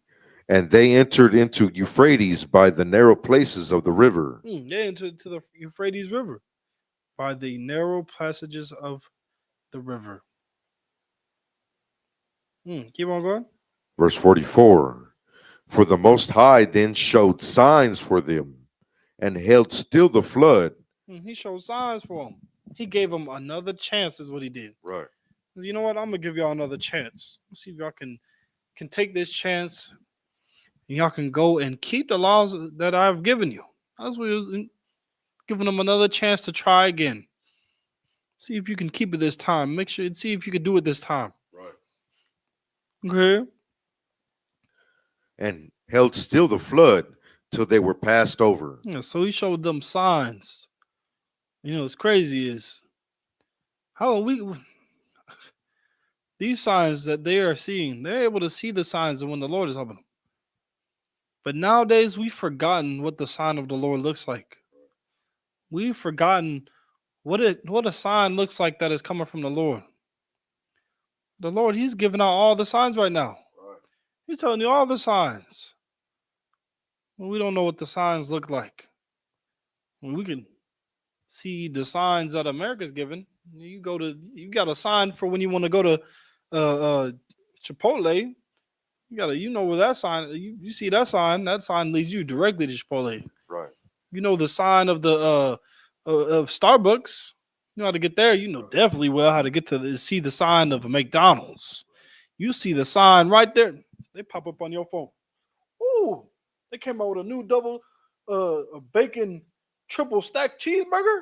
[SPEAKER 17] And they entered into Euphrates by the narrow places of the river.
[SPEAKER 16] They entered to the Euphrates River by the narrow passages of the river. Keep on going.
[SPEAKER 17] Verse 44. For the Most High then showed signs for them and held still the flood.
[SPEAKER 16] He showed signs for them. He gave them another chance, is what he did.
[SPEAKER 17] Right.
[SPEAKER 16] You know what? I'm going to give y'all another chance. Let's see if y'all can take this chance. And y'all can go and keep the laws that I've given you. That's what he was giving them another chance to try again. See if you can keep it this time. Make sure and see if you can do it this time.
[SPEAKER 17] Right.
[SPEAKER 16] Okay.
[SPEAKER 17] And held still the flood till they were passed over.
[SPEAKER 16] Yeah, so he showed them signs. You know, what's crazy is how these signs that they are seeing, they're able to see the signs of when the Lord is helping them. But nowadays, we've forgotten what the sign of the Lord looks like. We've forgotten what a sign looks like that is coming from the Lord. The Lord, He's giving out all the signs right now. He's telling you all the signs. Well, we don't know what the signs look like. Well, we can see the signs that America's given. You got a sign for when you want to go to Chipotle. You know where that sign. You see that sign. That sign leads you directly to Chipotle.
[SPEAKER 17] Right.
[SPEAKER 16] You know the sign of the of Starbucks. You know how to get there. You know definitely well how to get to see the sign of McDonald's. You see the sign right there. They pop up on your phone. Ooh, they came out with a new double a bacon triple stack cheeseburger.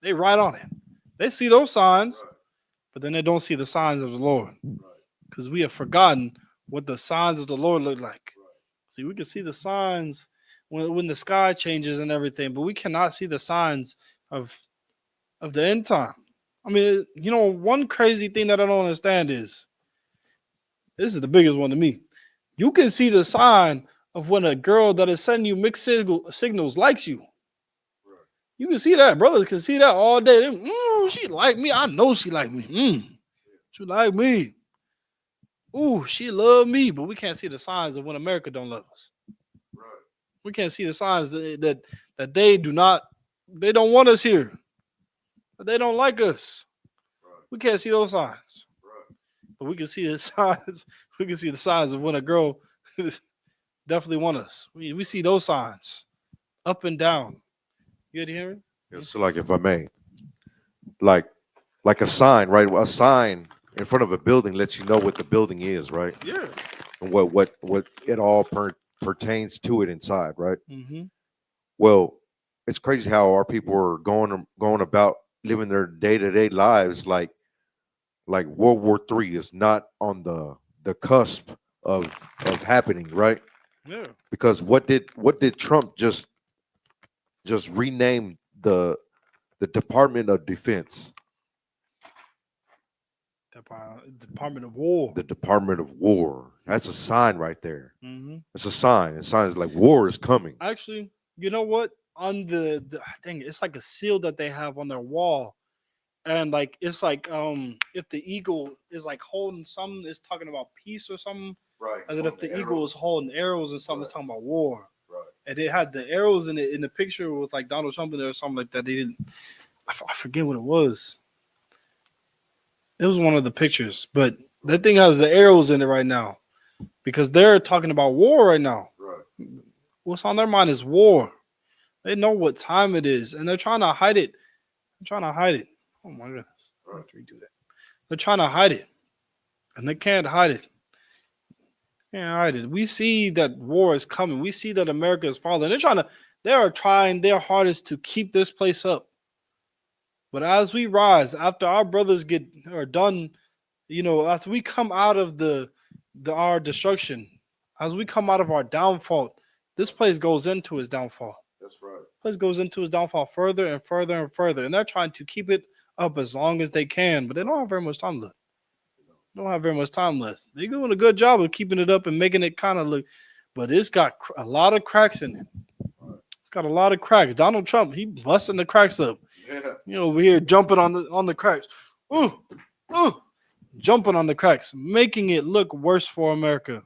[SPEAKER 16] They right on it. They see those signs, but then they don't see the signs of the Lord. Because we have forgotten what the signs of the Lord look like. See, we can see the signs when the sky changes and everything, but we cannot see the signs of the end time. I mean, you know, one crazy thing that I don't understand is, this is the biggest one to me. You can see the sign of when a girl that is sending you mixed signals likes you. You can see that. Brothers can see that all day. She like me. I know she like me. She like me. Ooh, she love me. But we can't see the signs of when America don't love us. Right. We can't see the signs that they don't want us here. That they don't like us. Right. We can't see those signs. Right. But we can see the signs. We can see the signs of when a girl definitely want us. We see those signs up and down. You hear me?
[SPEAKER 17] Yeah, so like if I may, like a sign, right? A sign in front of a building lets you know what the building is, right?
[SPEAKER 16] Yeah.
[SPEAKER 17] And what it all pertains to it inside, right?
[SPEAKER 16] Mm-hmm.
[SPEAKER 17] Well, it's crazy how our people are going about living their day-to-day lives like World War III is not on the cusp of happening, right?
[SPEAKER 16] Yeah.
[SPEAKER 17] Because what did Trump just rename the Department of Defense?
[SPEAKER 16] Department of War.
[SPEAKER 17] The Department of War. That's a sign right there.
[SPEAKER 16] Mm-hmm.
[SPEAKER 17] It's a sign. It signs like war is coming.
[SPEAKER 16] Actually, you know what? On the thing, it's like a seal that they have on their wall, and like it's like if the eagle is like holding something, it's talking about peace or something.
[SPEAKER 17] Right.
[SPEAKER 16] And then if the eagle is holding arrows and something, it's talking about war.
[SPEAKER 17] Right.
[SPEAKER 16] And they had the arrows in the picture with like Donald Trump in there or something like that. They didn't. I forget what it was. It was one of the pictures, but that thing has the arrows in it right now because they're talking about war right now.
[SPEAKER 17] Right.
[SPEAKER 16] What's on their mind is war. They know what time it is, and they're trying to hide it. They're trying to hide it. Oh my goodness! How do we do that? They're trying to hide it, and they can't hide it. Can't hide it. We see that war is coming. We see that America is falling. They are trying their hardest to keep this place up. But as we rise, after our brothers are done, you know, after we come out of our destruction, as we come out of our downfall, this place goes into its downfall.
[SPEAKER 17] That's right.
[SPEAKER 16] Place goes into its downfall further and further and further. And they're trying to keep it up as long as they can, but they don't have very much time left. Don't have very much time left. They're doing a good job of keeping it up and making it kind of look, but it's got a lot of cracks in it. It's got a lot of cracks. Donald Trump, he busting the cracks up. You know, over here jumping on the cracks. Ooh, ooh, jumping on the cracks, making it look worse for America.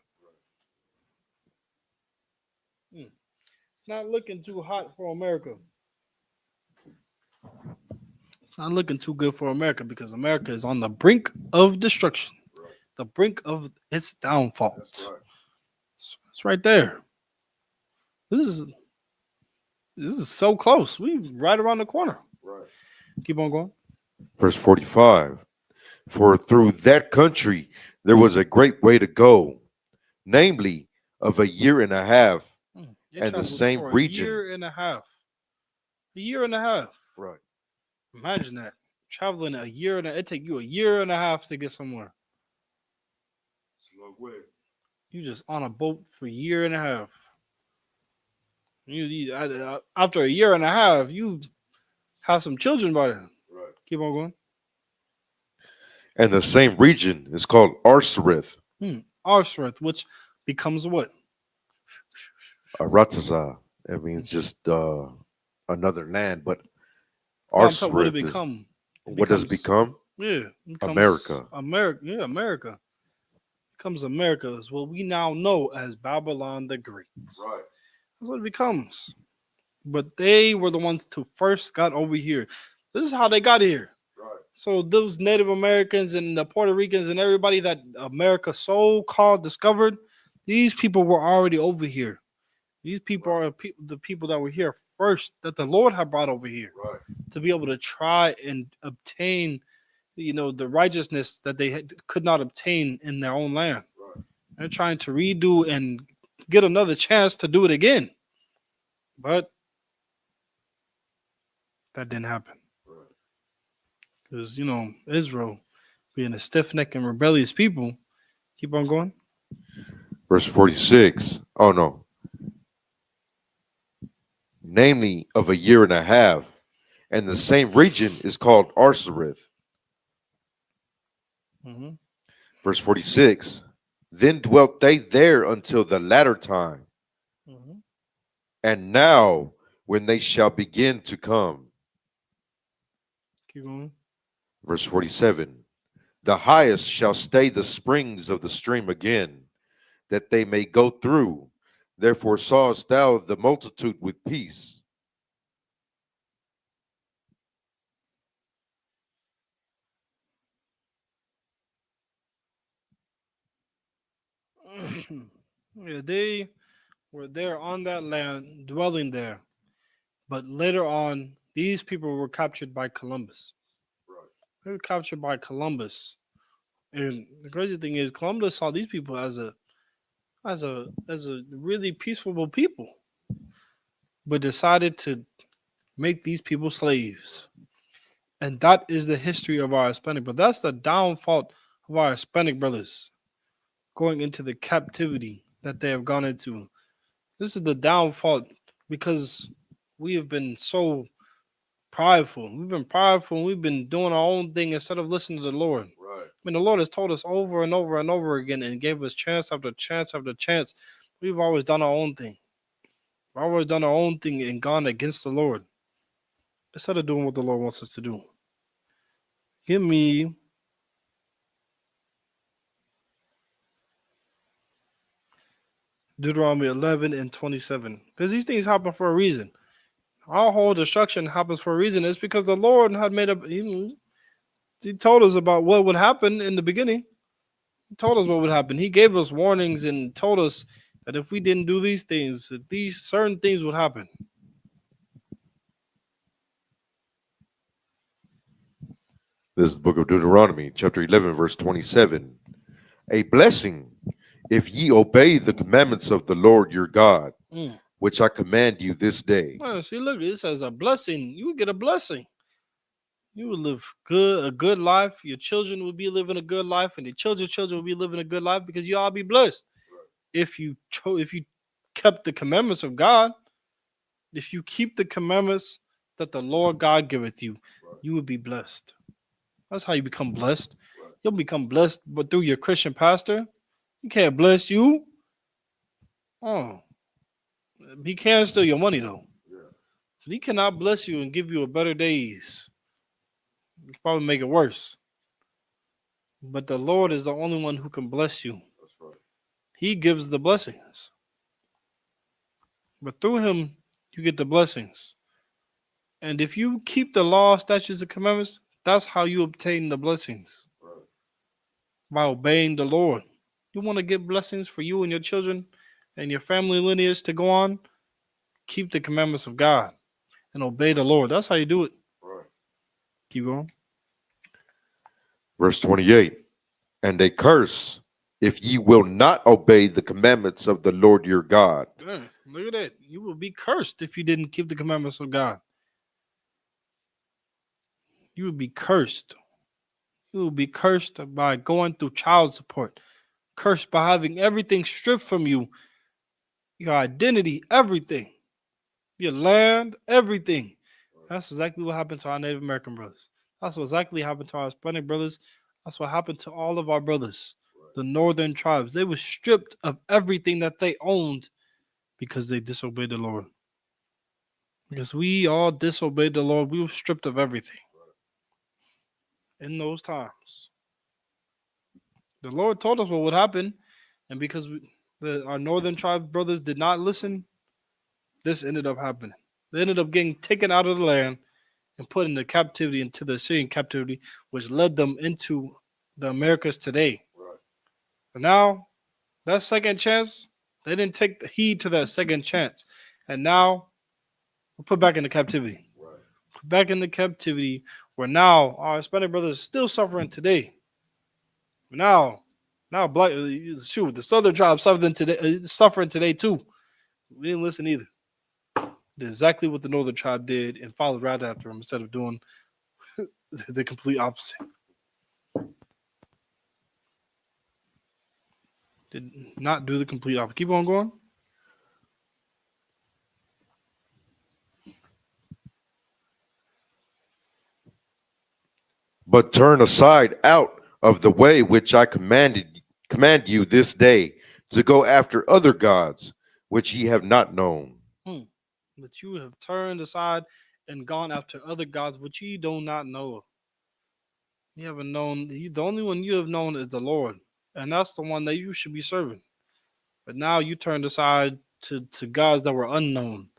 [SPEAKER 16] It's not looking too hot for America. It's not looking too good for America because America is on the brink of destruction, the brink of its downfall. It's right there. This is so close. We right around the corner.
[SPEAKER 17] Right.
[SPEAKER 16] Keep on going.
[SPEAKER 17] Verse 45. For through that country there was a great way to go, namely of a year and a half, and the same region.
[SPEAKER 16] A year and a half. A year and a half.
[SPEAKER 17] Right.
[SPEAKER 16] Imagine that. Traveling a year and it take you a year and a half to get somewhere.
[SPEAKER 17] It's a long way.
[SPEAKER 16] You just on a boat for a year and a half. After a year and a half, you have some children by then.
[SPEAKER 17] Right.
[SPEAKER 16] Keep on going.
[SPEAKER 17] And the same region is called Arsareth.
[SPEAKER 16] Arsareth, which becomes what?
[SPEAKER 17] Arataza. It means just another land, but
[SPEAKER 16] Arsareth what
[SPEAKER 17] is
[SPEAKER 16] become?
[SPEAKER 17] What does it become?
[SPEAKER 16] Yeah,
[SPEAKER 17] America.
[SPEAKER 16] America. Becomes America is what we now know as Babylon the Great.
[SPEAKER 17] Right.
[SPEAKER 16] That's what it becomes. But they were the ones who first got over here. This is how they got here.
[SPEAKER 17] Right.
[SPEAKER 16] So those Native Americans and the Puerto Ricans and everybody that America so-called discovered, these people were already over here. These people are the people that were here first, that the Lord had brought over here,
[SPEAKER 17] right,
[SPEAKER 16] to be able to try and obtain, the righteousness that they could not obtain in their own land.
[SPEAKER 17] Right.
[SPEAKER 16] They're trying to redo and get another chance to do it again, but that didn't happen because Israel, being a stiff-necked and rebellious people. Keep on going.
[SPEAKER 17] Verse 46. Oh no. Namely of a year and a half, and the same region is called Arsareth.
[SPEAKER 16] Mm-hmm.
[SPEAKER 17] Verse 46. Then dwelt they there until the latter time.
[SPEAKER 16] Mm-hmm.
[SPEAKER 17] And now, when they shall begin to come.
[SPEAKER 16] Keep going.
[SPEAKER 17] Verse 47. The highest shall stay the springs of the stream again, that they may go through. Therefore sawest thou the multitude with peace.
[SPEAKER 16] Yeah, they were there on that land, dwelling there. But later on, these people were captured by Columbus.
[SPEAKER 17] Right.
[SPEAKER 16] They were captured by Columbus. And the crazy thing is, Columbus saw these people as a really peaceful people, but decided to make these people slaves. And that is the history of our Hispanic, but that's the downfall of our Hispanic brothers going into the captivity that they have gone into. This is the downfall because we have been so prideful. We've been prideful and we've been doing our own thing instead of listening to the Lord.
[SPEAKER 17] Right.
[SPEAKER 16] I mean, the Lord has told us over and over and over again and gave us chance after chance after chance. We've always done our own thing. We've always done our own thing and gone against the Lord instead of doing what the Lord wants us to do. Give me Deuteronomy 11 and 27. Because these things happen for a reason. Our whole destruction happens for a reason. It's because the Lord had made up. He told us about what would happen in the beginning. He told us what would happen. He gave us warnings and told us that if we didn't do these things, that these certain things would happen.
[SPEAKER 17] This is the book of Deuteronomy, chapter 11, verse 27. A blessing if ye obey the commandments of the Lord your God, which I command you this day.
[SPEAKER 16] Oh, see, look, it says a blessing. You would get a blessing. You would live a good life. Your children would be living a good life, and your children's children will be living a good life because you all be blessed. If you kept the commandments of God, if you keep the commandments that the Lord God giveth you, you would be blessed. That's how you become blessed. You'll become blessed, but through your Christian pastor, he can't bless you. Oh, he can steal your money though. He cannot bless you and give you a better days. He can probably make it worse. But the Lord is the only one who can bless you. He gives the blessings. But through him, you get the blessings. And if you keep the law, statutes, and commandments, that's how you obtain the blessings. By obeying the Lord. You want to get blessings for you and your children and your family lineage to go on? Keep the commandments of God and obey the Lord. That's how you do it. Keep going.
[SPEAKER 17] Verse 28. And they curse if ye will not obey the commandments of the Lord your God.
[SPEAKER 16] Yeah, look at that. You will be cursed if you didn't keep the commandments of God. You will be cursed. You will be cursed by going through child support. Cursed by having everything stripped from you. Your identity, everything. Your land, everything. That's exactly what happened to our Native American brothers. That's what exactly happened to our Hispanic brothers. That's what happened to all of our brothers. The northern tribes. They were stripped of everything that they owned because they disobeyed the Lord. Because we all disobeyed the Lord, we were stripped of everything. In those times. The Lord told us what would happen. And because our northern tribe brothers did not listen, this ended up happening. They ended up getting taken out of the land and put into captivity, into the Assyrian captivity, which led them into the Americas today. Right. But now, that second chance, they didn't take the heed to that second chance. And now, we're put back into captivity. Right. Put back into captivity, where now our Hispanic brothers are still suffering today. Now black, the southern tribes suffering today too. We didn't listen either. Did exactly what the northern tribe did and followed right after them instead of doing the complete opposite. Did not do the complete opposite. Keep on going.
[SPEAKER 17] But turn aside out of the way which I command you this day to go after other gods which ye have not known.
[SPEAKER 16] But you have turned aside and gone after other gods which ye do not know. You haven't known. The only one you have known is the Lord, and that's the one that you should be serving. But now you turned aside to gods that were unknown.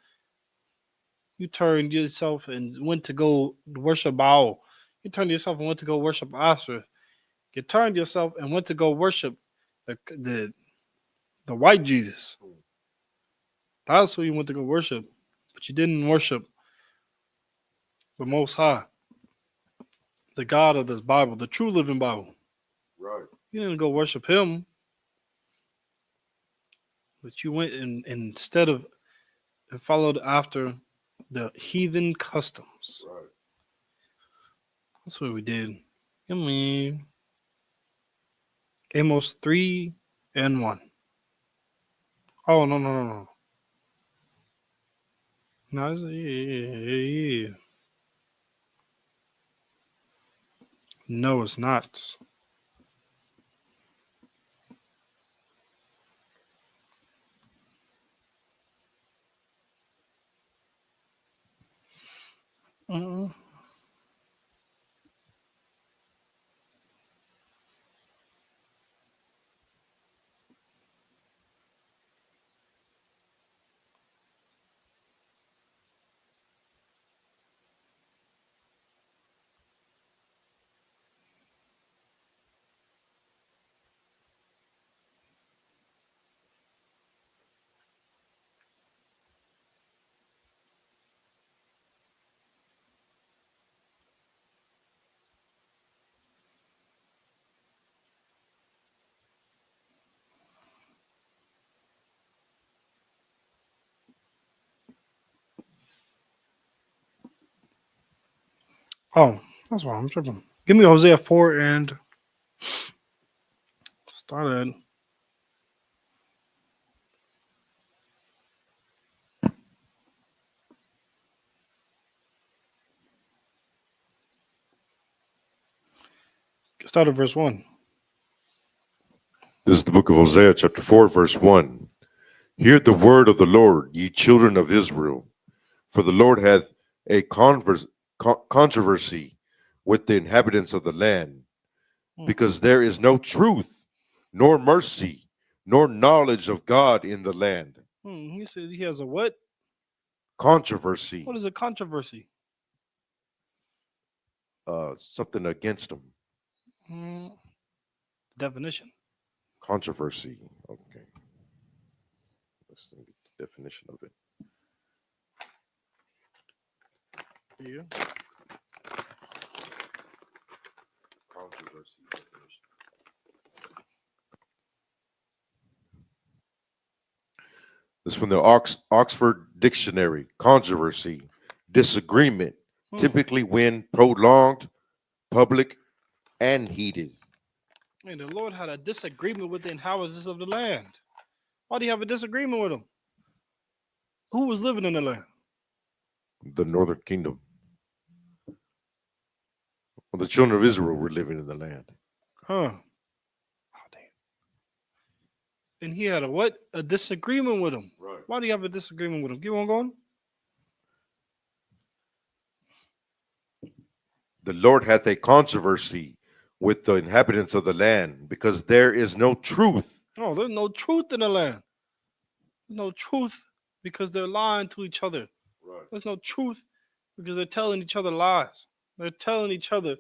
[SPEAKER 16] You turned yourself and went to go worship Baal. You turned yourself and went to go worship Ashereth. You turned yourself and went to go worship the white Jesus. That's who you went to go worship. But you didn't worship the Most High, the God of this Bible, the true living Bible.
[SPEAKER 17] Right.
[SPEAKER 16] You didn't go worship him. But you went and instead of and followed after the heathen customs.
[SPEAKER 17] Right.
[SPEAKER 16] That's what we did. I mean, Amos 3:1. Oh, no. No, yeah. No, it's not. Uh-uh. Oh, that's why I'm tripping. Give me Hosea 4 and start at Start at verse 1.
[SPEAKER 17] This is the book of Hosea, chapter 4, verse 1. Hear the word of the Lord, ye children of Israel. For the Lord hath a controversy with the inhabitants of the land, because there is no truth, nor mercy, nor knowledge of God in the land.
[SPEAKER 16] He said he has a what?
[SPEAKER 17] Controversy.
[SPEAKER 16] What is a controversy?
[SPEAKER 17] Something against them.
[SPEAKER 16] Definition.
[SPEAKER 17] Controversy. Okay. Let's get the definition of it.
[SPEAKER 16] Yeah.
[SPEAKER 17] Controversy definition. This is from the Oxford Dictionary. Controversy, disagreement, typically when prolonged, public, and heated.
[SPEAKER 16] And the Lord had a disagreement with the inhabitants of the land. Why do you have a disagreement with them? Who was living in the land?
[SPEAKER 17] The northern kingdom. Well, the children of Israel were living in the land.
[SPEAKER 16] Huh. Oh, damn. And he had a what? A disagreement with him.
[SPEAKER 17] Right.
[SPEAKER 16] Why do you have a disagreement with him? Keep on going.
[SPEAKER 17] The Lord hath a controversy with the inhabitants of the land, because there is no truth.
[SPEAKER 16] No, there's no truth in the land. There's no truth because they're lying to each other.
[SPEAKER 17] Right.
[SPEAKER 16] There's no truth because they're telling each other lies. They're telling each other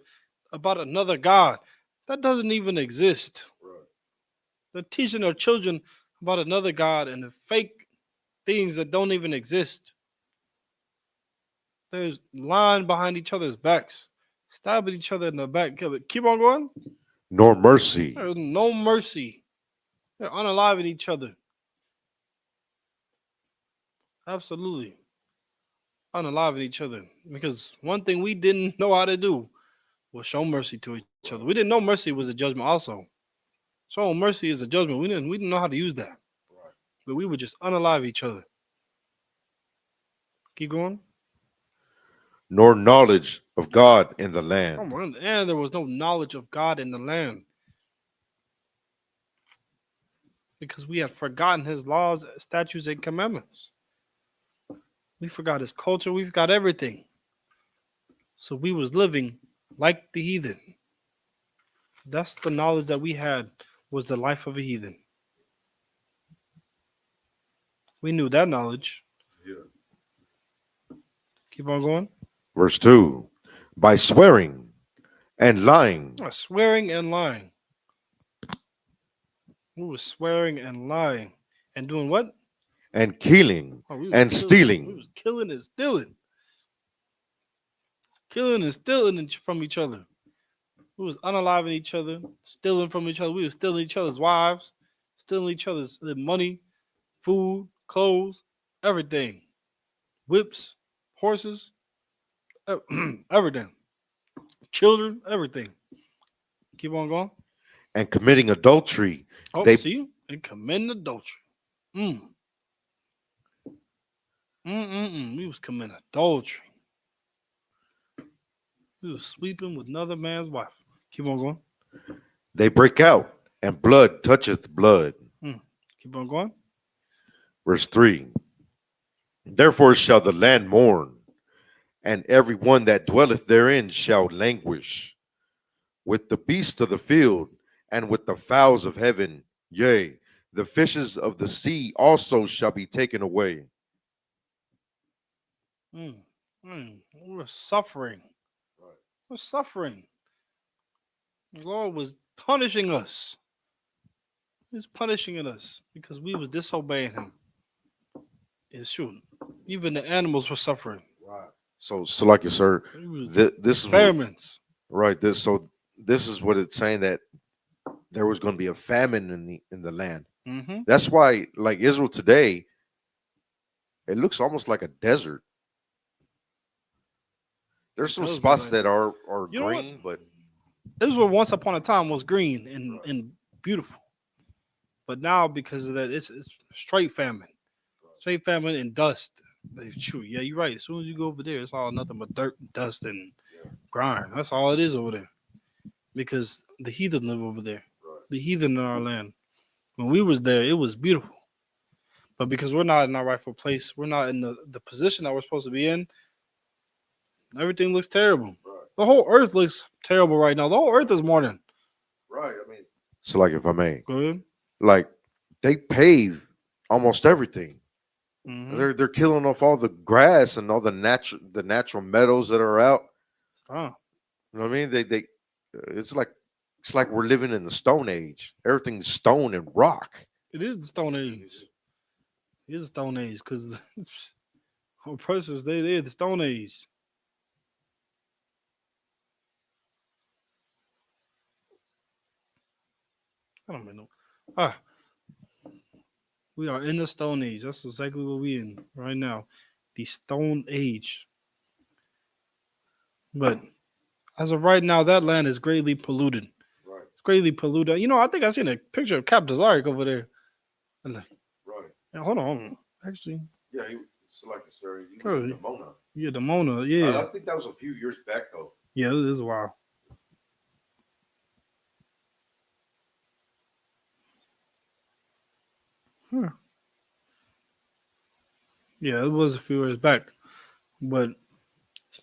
[SPEAKER 16] about another God. That doesn't even exist.
[SPEAKER 17] Right.
[SPEAKER 16] They're teaching their children about another God and the fake things that don't even exist. There's lying behind each other's backs, stabbing each other in the back. Keep on going.
[SPEAKER 17] Nor mercy.
[SPEAKER 16] There's no mercy. They're unaliving each other. Absolutely. Unaliving each other. Because one thing we didn't know how to do was show mercy to each other. We didn't know mercy was a judgment also. Showing mercy is a judgment. We didn't know how to use that. Right. But we would just unalive each other. Keep going.
[SPEAKER 17] Nor knowledge of God in the land.
[SPEAKER 16] Come on. And there was no knowledge of God in the land. Because we had forgotten his laws, statutes, and commandments. We forgot his culture. We forgot everything. So we was living like the heathen. That's the knowledge that we had, was the life of a heathen. We knew that knowledge. Yeah. Keep on going.
[SPEAKER 17] Verse 2. By swearing and lying.
[SPEAKER 16] Swearing and lying. We were swearing and lying. And doing what?
[SPEAKER 17] And killing and stealing.
[SPEAKER 16] We was killing and stealing. Killing and stealing from each other. We was unaliving each other, stealing from each other. We was stealing each other's wives, stealing each other's money, food, clothes, everything. Whips, horses, everything. Children, everything. Keep on going.
[SPEAKER 17] And committing adultery.
[SPEAKER 16] Oh, see? And committing adultery. We was committing adultery. We was sleeping with another man's wife. Keep on going.
[SPEAKER 17] They break out, and blood toucheth blood.
[SPEAKER 16] Keep on going.
[SPEAKER 17] Verse 3. Therefore shall the land mourn, and every one that dwelleth therein shall languish, with the beasts of the field, and with the fowls of heaven. Yea, the fishes of the sea also shall be taken away.
[SPEAKER 16] We're suffering. We're suffering. The Lord was punishing us. He's punishing us because we was disobeying him. It's true. Even the animals were suffering.
[SPEAKER 17] Right. So like you, sir, this is
[SPEAKER 16] famines.
[SPEAKER 17] Right. This is what it's saying, that there was going to be a famine in the land.
[SPEAKER 16] Mm-hmm.
[SPEAKER 17] That's why, like Israel today, it looks almost like a desert. There's some spots that are green, but
[SPEAKER 16] Israel once upon a time was green and beautiful, but now because of that, it's straight famine and dust. True, yeah, you're right. As soon as you go over there, it's all nothing but dirt, dust, and grime. That's all it is over there. because the heathen live over there. The heathen in our land. When we was there, it was beautiful. But because we're not in our rightful place, we're not in the position that we're supposed to be in, everything looks terrible. The whole earth looks terrible right now. The whole earth is mourning.
[SPEAKER 17] Right. I mean, so like, if I may,
[SPEAKER 16] Go ahead.
[SPEAKER 17] like they pave almost everything.
[SPEAKER 16] Mhm.
[SPEAKER 17] They're killing off all the grass and all the natural meadows that are out.
[SPEAKER 16] Oh.
[SPEAKER 17] You know what I mean? They it's like we're living in the Stone Age. Everything's stone and rock.
[SPEAKER 16] It is the Stone Age. It is the Stone Age because oppressors, they're the Stone Age. I don't even know. Ah, we are in the Stone Age. That's exactly what we in right now. The Stone Age. But as of right now, that land is greatly polluted.
[SPEAKER 17] Right.
[SPEAKER 16] It's greatly polluted. You know, I think I seen a picture of Cap Desaric over there. And like,
[SPEAKER 17] Right.
[SPEAKER 16] yeah, hold on. Actually,
[SPEAKER 17] Yeah, it's like a story. He
[SPEAKER 16] Oh,
[SPEAKER 17] was in Mona.
[SPEAKER 16] yeah, the Mona. Yeah,
[SPEAKER 17] I think that was a few years back though.
[SPEAKER 16] yeah, it is wild. Huh. Yeah, it was a few years back. But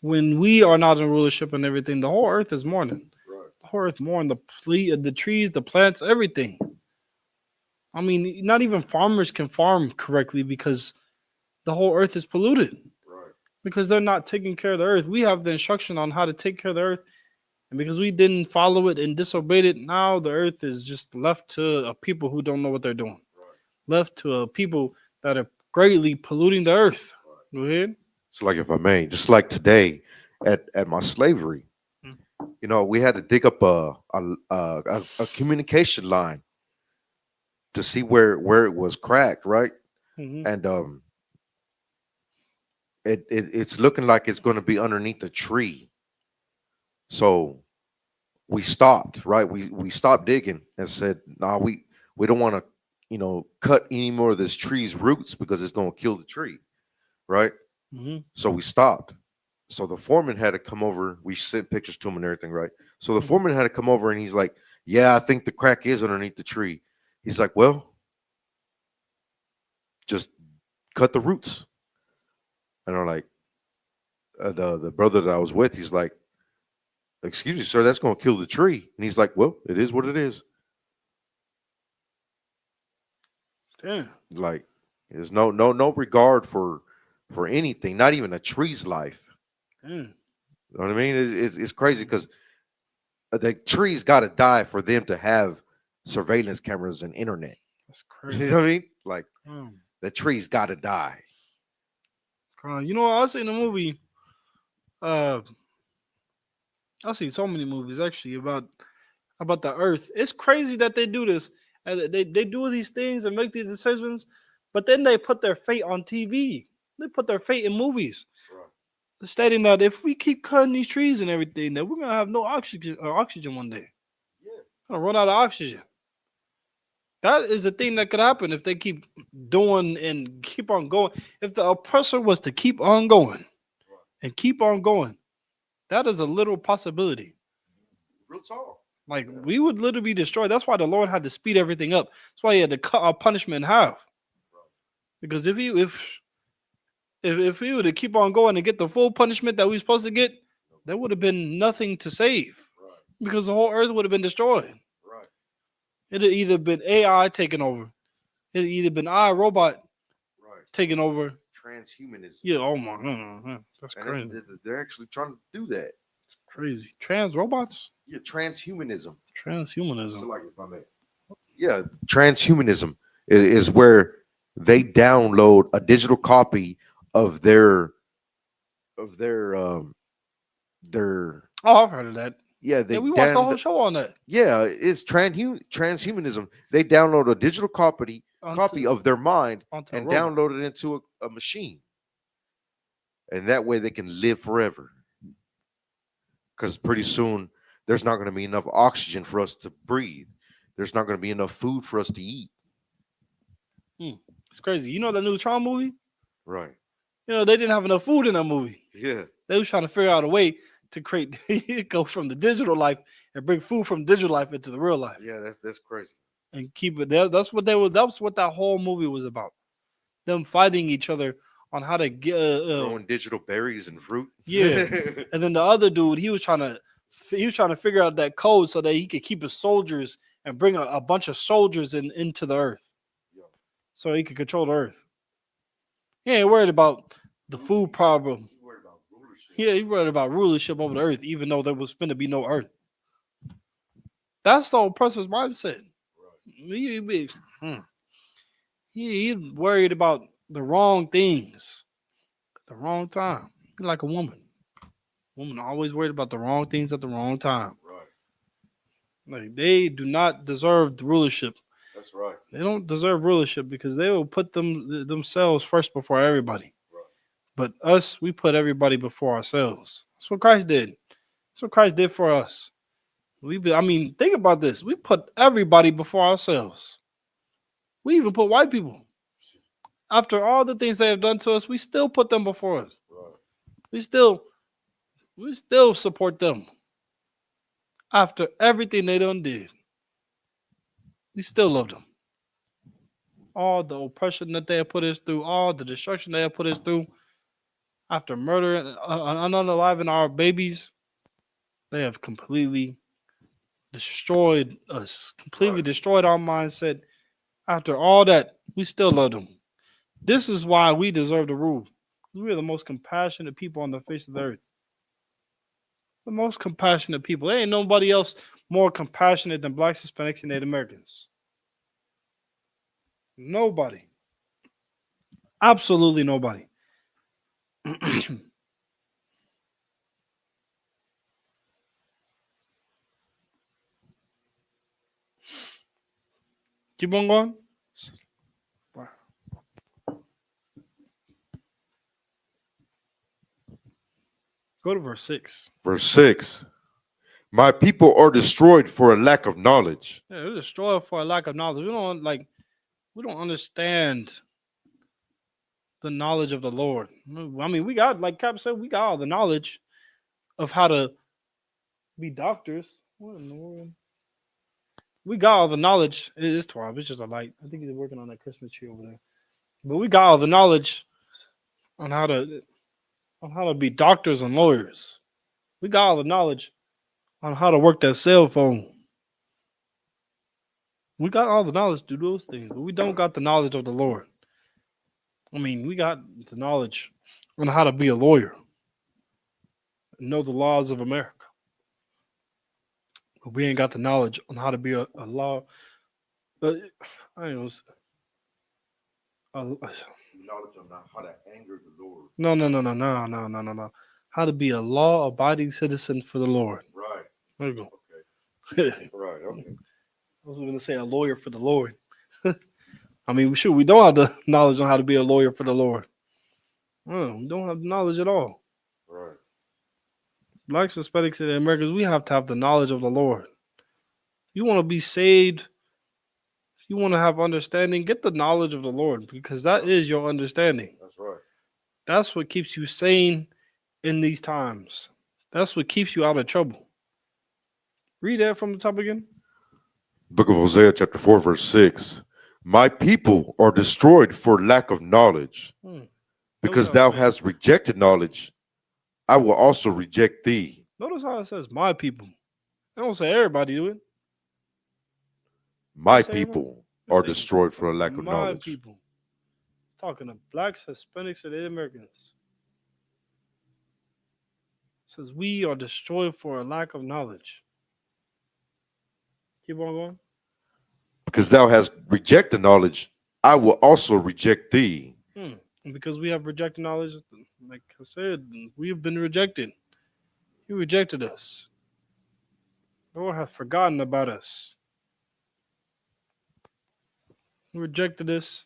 [SPEAKER 16] when we are not in rulership and everything, the whole earth is mourning.
[SPEAKER 17] Right.
[SPEAKER 16] The whole earth mourning. The trees, the plants, everything. I mean, not even farmers can farm correctly because the whole earth is polluted.
[SPEAKER 17] Right.
[SPEAKER 16] Because they're not taking care of the earth. We have the instruction on how to take care of the earth. And because we didn't follow it and disobeyed it, now the earth is just left to a people who don't know what they're doing. Right. Left to a people that are greatly polluting the earth. Right. Go ahead.
[SPEAKER 17] So like, if I may, just like today at my slavery, you know, we had to dig up a communication line to see where it was cracked, right?
[SPEAKER 16] Mhm.
[SPEAKER 17] And it's looking like it's going to be underneath a tree. So we stopped, right? We stopped digging and said, "Nah, we don't want to, cut any more of this tree's roots because it's going to kill the tree," right?
[SPEAKER 16] Mhm.
[SPEAKER 17] So we stopped. So the foreman had to come over. We sent pictures to him and everything, right? So the foreman had to come over and he's like, "Yeah, I think the crack is underneath the tree." He's like, "Well, just cut the roots." And I'm like, the brother that I was with, he's like, "Excuse me, sir, that's going to kill the tree." And he's like, "Well, it is what it is."
[SPEAKER 16] Damn.
[SPEAKER 17] Like, there's no regard for anything, not even a tree's life.
[SPEAKER 16] Damn.
[SPEAKER 17] You know what I mean? It's crazy because the trees got to die for them to have surveillance cameras and internet.
[SPEAKER 16] That's crazy.
[SPEAKER 17] You know what I mean? Like,
[SPEAKER 16] Mm.
[SPEAKER 17] the trees got to die.
[SPEAKER 16] You know what? I seen a movie. I've seen so many movies actually about the earth. It's crazy that they do this. And they do these things and make these decisions, but then they put their fate on TV. They put their fate in movies, stating that if we keep cutting these trees and everything, that we're gonna have no oxygen one day. Gonna run out of oxygen. That is a thing that could happen if they keep doing and keep on going. If the oppressor was to keep on going and keep on going, that is a little possibility.
[SPEAKER 17] Real talk.
[SPEAKER 16] Like, we would literally be destroyed. That's why the Lord had to speed everything up. That's why he had to cut our punishment in half. Because if he were to keep on going and get the full punishment that we were supposed to get, there would have been nothing to save. Because the whole earth would have been destroyed.
[SPEAKER 17] Right.
[SPEAKER 16] It'd have either been AI taking over. It'd either been robot taking over.
[SPEAKER 17] Transhumanism.
[SPEAKER 16] Yeah, oh my god. That's
[SPEAKER 17] And
[SPEAKER 16] crazy.
[SPEAKER 17] they're actually trying to do that.
[SPEAKER 16] It's crazy. Trans robots?
[SPEAKER 17] Yeah, transhumanism.
[SPEAKER 16] Transhumanism.
[SPEAKER 17] So, like, if I may. Yeah, transhumanism is where they download a digital copy of their
[SPEAKER 16] Oh, I've heard of that.
[SPEAKER 17] yeah,
[SPEAKER 16] We watched the whole show on that.
[SPEAKER 17] Yeah, it's transhumanism. They download a digital copy of their mind
[SPEAKER 16] onto a
[SPEAKER 17] and
[SPEAKER 16] robot.
[SPEAKER 17] download it into a machine. And that way they can live forever. Because pretty soon there's not going to be enough oxygen for us to breathe. There's not going to be enough food for us to eat.
[SPEAKER 16] It's crazy. You know the new Tron movie?
[SPEAKER 17] Right.
[SPEAKER 16] You know, they didn't have enough food in that movie.
[SPEAKER 17] Yeah.
[SPEAKER 16] They was trying to figure out a way to create go from the digital life and bring food from digital life into the real life.
[SPEAKER 17] Yeah, that's crazy.
[SPEAKER 16] And keep it there. That's what they were. That's what that whole movie was about. Them fighting each other on how to get
[SPEAKER 17] Growing digital berries and fruit.
[SPEAKER 16] yeah. And then the other dude, he was trying to figure out that code so that he could keep his soldiers and bring a bunch of soldiers into the earth, so he could control the earth. He ain't worried about the food problem. Yeah, he worried about rulership over the earth, even though there was finna be no earth. That's the oppressor's mindset. He worried about the wrong things at the wrong time. He like a woman. Woman always worried about the wrong things at the wrong time. Right. Like they do not deserve the rulership.
[SPEAKER 17] That's right.
[SPEAKER 16] They don't deserve rulership because they will put themselves first before everybody. Right. But us, we put everybody before ourselves. That's what Christ did. That's what Christ did for us. Think about this. We put everybody before ourselves. We even put white people. After all the things they have done to us, we still put them before us. Right. We still support them. After everything they done did, we still love them. All the oppression that they have put us through, all the destruction they have put us through, after murdering and unaliving our babies, they have completely destroyed us, completely destroyed our mindset. After all that, we still love them. This is why we deserve to rule. We are the most compassionate people on the face of the earth. The most compassionate people. There ain't nobody else more compassionate than Blacks, Hispanics, and Native Americans. Nobody. Absolutely nobody. Keep on going. Go to verse 6.
[SPEAKER 17] Verse 6. My people are destroyed for a lack of knowledge.
[SPEAKER 16] Yeah, they're destroyed for a lack of knowledge. We don't understand the knowledge of the Lord. I mean, we got, like Cap said, we got all the knowledge of how to be doctors. What in the world? We got all the knowledge. It's 12. It's just a light. I think he's working on that Christmas tree over there. But we got all the knowledge on how to be doctors and lawyers. We got all the knowledge on how to work that cell phone. We got all the knowledge to do those things, but we don't got the knowledge of the Lord. I mean, we got the knowledge on how to be a lawyer and know the laws of America. But we ain't got the knowledge on how to be a law. But I don't know.
[SPEAKER 17] Knowledge on how to anger the Lord.
[SPEAKER 16] No. How to be a law-abiding citizen for the Lord.
[SPEAKER 17] Right.
[SPEAKER 16] There you go.
[SPEAKER 17] Okay. Right. Okay.
[SPEAKER 16] I was going to say a lawyer for the Lord. I mean, sure, we don't have the knowledge on how to be a lawyer for the Lord. We don't have the knowledge at all.
[SPEAKER 17] Right.
[SPEAKER 16] Blacks, Hispanics, and Americans, we have to have the knowledge of the Lord. You want to be saved, if you want to have understanding, get the knowledge of the Lord, because that is your understanding.
[SPEAKER 17] That's right.
[SPEAKER 16] That's what keeps you sane in these times. That's what keeps you out of trouble. Read that from the top again.
[SPEAKER 17] Book of Hosea, chapter 4, verse 6. My people are destroyed for lack of knowledge. Because thou hast rejected knowledge, I will also reject thee.
[SPEAKER 16] Notice how it says my people. They don't say everybody, do it?
[SPEAKER 17] My people are destroyed for a lack of knowledge.
[SPEAKER 16] My people. Talking to Blacks, Hispanics, and Native Americans. It says we are destroyed for a lack of knowledge. Keep on going.
[SPEAKER 17] Because thou hast rejected knowledge, I will also reject thee.
[SPEAKER 16] And because we have rejected knowledge, like I said, we have been rejected. He rejected us. The Lord has forgotten about us. He rejected us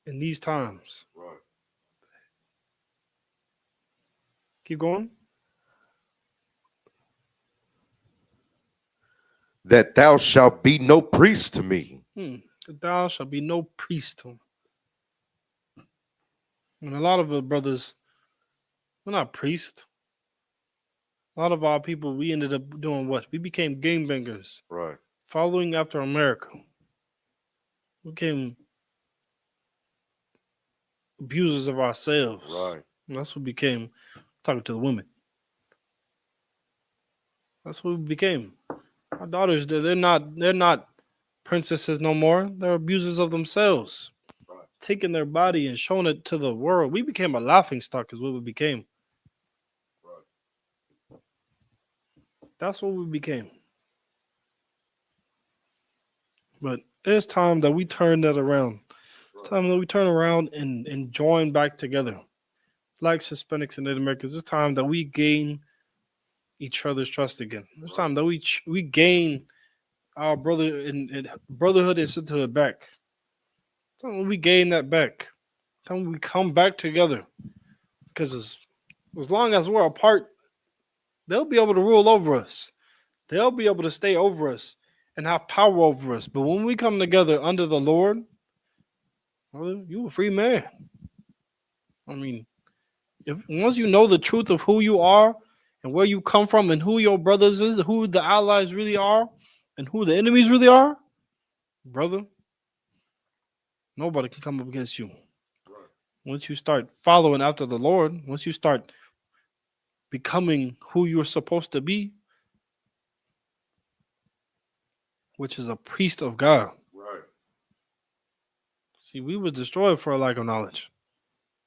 [SPEAKER 16] in these times.
[SPEAKER 17] Right.
[SPEAKER 16] Keep going.
[SPEAKER 17] That thou shalt be no priest to me.
[SPEAKER 16] That thou shalt be no priest to him. And a lot of the brothers, we're not priests. A lot of our people, we ended up doing what? We became gangbangers.
[SPEAKER 17] Right.
[SPEAKER 16] Following after America. We became abusers of ourselves.
[SPEAKER 17] Right.
[SPEAKER 16] And that's what we became. Talking to the women. That's what we became. Our daughters, they're not princesses no more. They're abusers of themselves.
[SPEAKER 17] Right.
[SPEAKER 16] Taking their body and showing it to the world. We became a laughing stock is what we became.
[SPEAKER 17] Right.
[SPEAKER 16] That's what we became. But it's time that we turn that around. It's time that we turn around and join back together. Blacks, Hispanics, and Native Americans, it's time that we gain each other's trust again. It's time that we gain our brotherhood and sisterhood back. It's time that we gain that back. It's time we come back together. Because as long as we're apart, they'll be able to rule over us. They'll be able to stay over us and have power over us. But when we come together under the Lord, well, you a free man. I mean, if once you know the truth of who you are and where you come from and who your brothers is, who the allies really are, and who the enemies really are, brother, nobody can come up against you.
[SPEAKER 17] Right.
[SPEAKER 16] Once you start following after the Lord, once you start becoming who you're supposed to be, which is a priest of God.
[SPEAKER 17] Right.
[SPEAKER 16] See, we were destroyed for a lack of knowledge.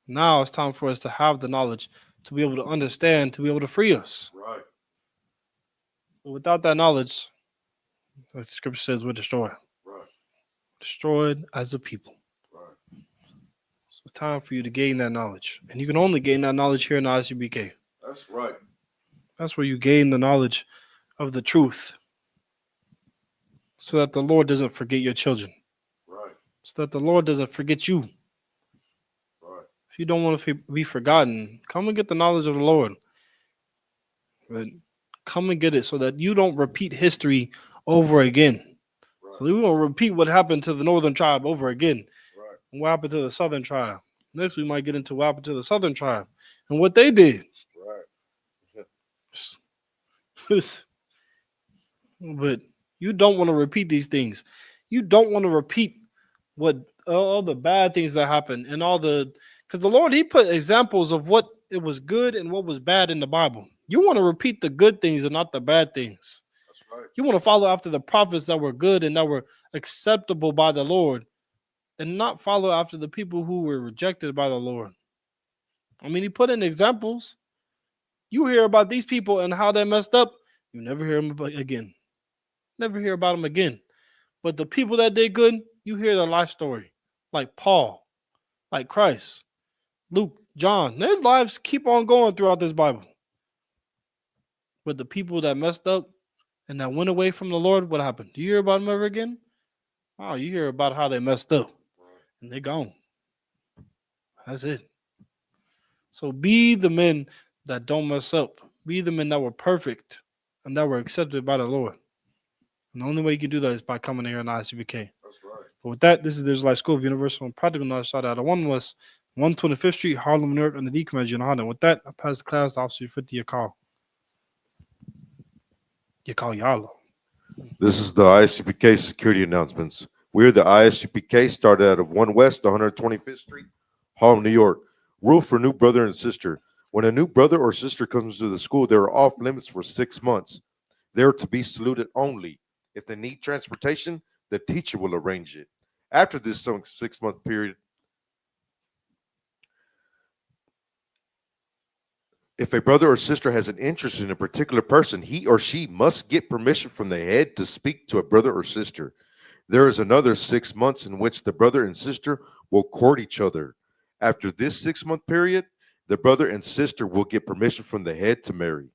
[SPEAKER 16] Now it's time for us to have the knowledge to be able to understand, to be able to free us.
[SPEAKER 17] Right.
[SPEAKER 16] But without that knowledge, like the scripture says, we're destroyed.
[SPEAKER 17] Right.
[SPEAKER 16] Destroyed as a people.
[SPEAKER 17] Right.
[SPEAKER 16] So it's time for you to gain that knowledge. And you can only gain that knowledge here in the ICBK.
[SPEAKER 17] That's right.
[SPEAKER 16] That's where you gain the knowledge of the truth. So that the Lord doesn't forget your children.
[SPEAKER 17] Right.
[SPEAKER 16] So that the Lord doesn't forget you.
[SPEAKER 17] Right.
[SPEAKER 16] If you don't want to be forgotten, come and get the knowledge of the Lord. But come and get it so that you don't repeat history over again.
[SPEAKER 17] Right.
[SPEAKER 16] So we won't repeat what happened to the northern tribe over again.
[SPEAKER 17] Right.
[SPEAKER 16] And what happened to the southern tribe. Next, we might get into what happened to the southern tribe and what they did.
[SPEAKER 17] Right.
[SPEAKER 16] But you don't want to repeat these things. You don't want to repeat what all the bad things that happen and because the Lord, he put examples of what it was good and what was bad in the Bible. You want to repeat the good things and not the bad things.
[SPEAKER 17] That's right.
[SPEAKER 16] You want to follow after the prophets that were good and that were acceptable by the Lord and not follow after the people who were rejected by the Lord. I mean, he put in examples. You hear about these people and how they messed up. You never hear them again. Never hear about them again. But the people that did good, you hear their life story. Like Paul, like Christ, Luke, John. Their lives keep on going throughout this Bible. But the people that messed up and that went away from the Lord, what happened? Do you hear about them ever again? Oh, you hear about how they messed up. And they're gone. That's it. So be the men that don't mess up. Be the men that were perfect and that were accepted by the Lord. And the only way you can do that is by coming here in ICBK.
[SPEAKER 17] That's right.
[SPEAKER 16] But with that, this is the Israelite School of Universal and Practical Knowledge out of 1 West, 125th Street, Harlem, New York, under the Commander General Honda. With that, I pass the class to Officer 50 your call. You call Yalo.
[SPEAKER 17] This is the ISUPK security announcements. We're the ISUPK, started out of 1 West, 125th Street, Harlem, New York. Rule for new brother and sister. When a new brother or sister comes to the school, they are off limits for 6 months. They are to be saluted only. If they need transportation, the teacher will arrange it. After this 6-month period, if a brother or sister has an interest in a particular person, he or she must get permission from the head to speak to a brother or sister. There is another 6 months in which the brother and sister will court each other. After this 6-month period, the brother and sister will get permission from the head to marry.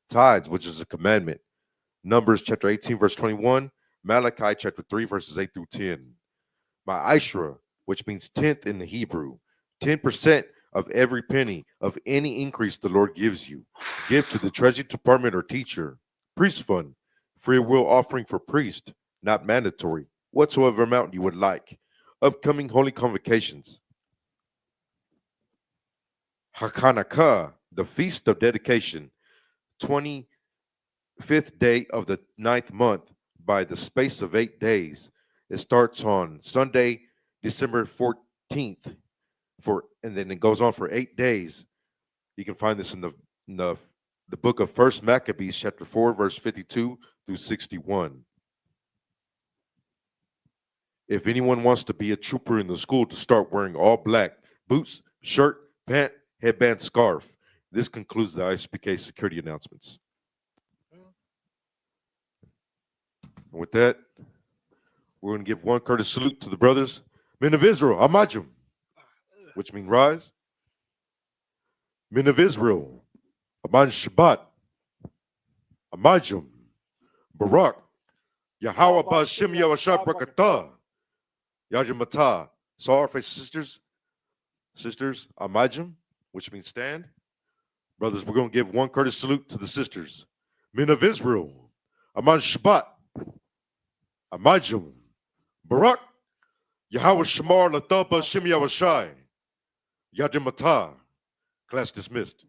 [SPEAKER 17] Tithes, which is a commandment. Numbers chapter 18, verse 21. Malachi chapter 3, verses 8 through 10. Ma'ashra, which means 10th in the Hebrew. 10% of every penny of any increase the Lord gives you. Give to the treasury department or teacher. Priest fund, free will offering for priest, not mandatory, whatsoever amount you would like. Upcoming holy convocations. Hakanaka, the feast of dedication, 20 fifth day of the 9th month by the space of 8 days. It starts on Sunday, December 14th, and then it goes on for 8 days. You can find this in the book of First Maccabees, chapter 4, verse 52 through 61. If anyone wants to be a trooper in the school, to start wearing all black boots, shirt, pant, headband, scarf. This concludes the ISPK security announcements. And with that, we're going to give one courteous salute to the brothers, men of Israel, Amajim, which means rise. Men of Israel, Aman Shabbat, Amajim, Barak, Yahweh Ba'ashem Yahweh Barakatah, Yajamata. So our faces, sisters, Amajim, which means stand. Brothers, we're going to give one courteous salute to the sisters. Men of Israel, Aman Shabbat, Amajim, Barak, Yahweh Shamar Lataba Shem Yahweh Shai, Yajamata. Class dismissed.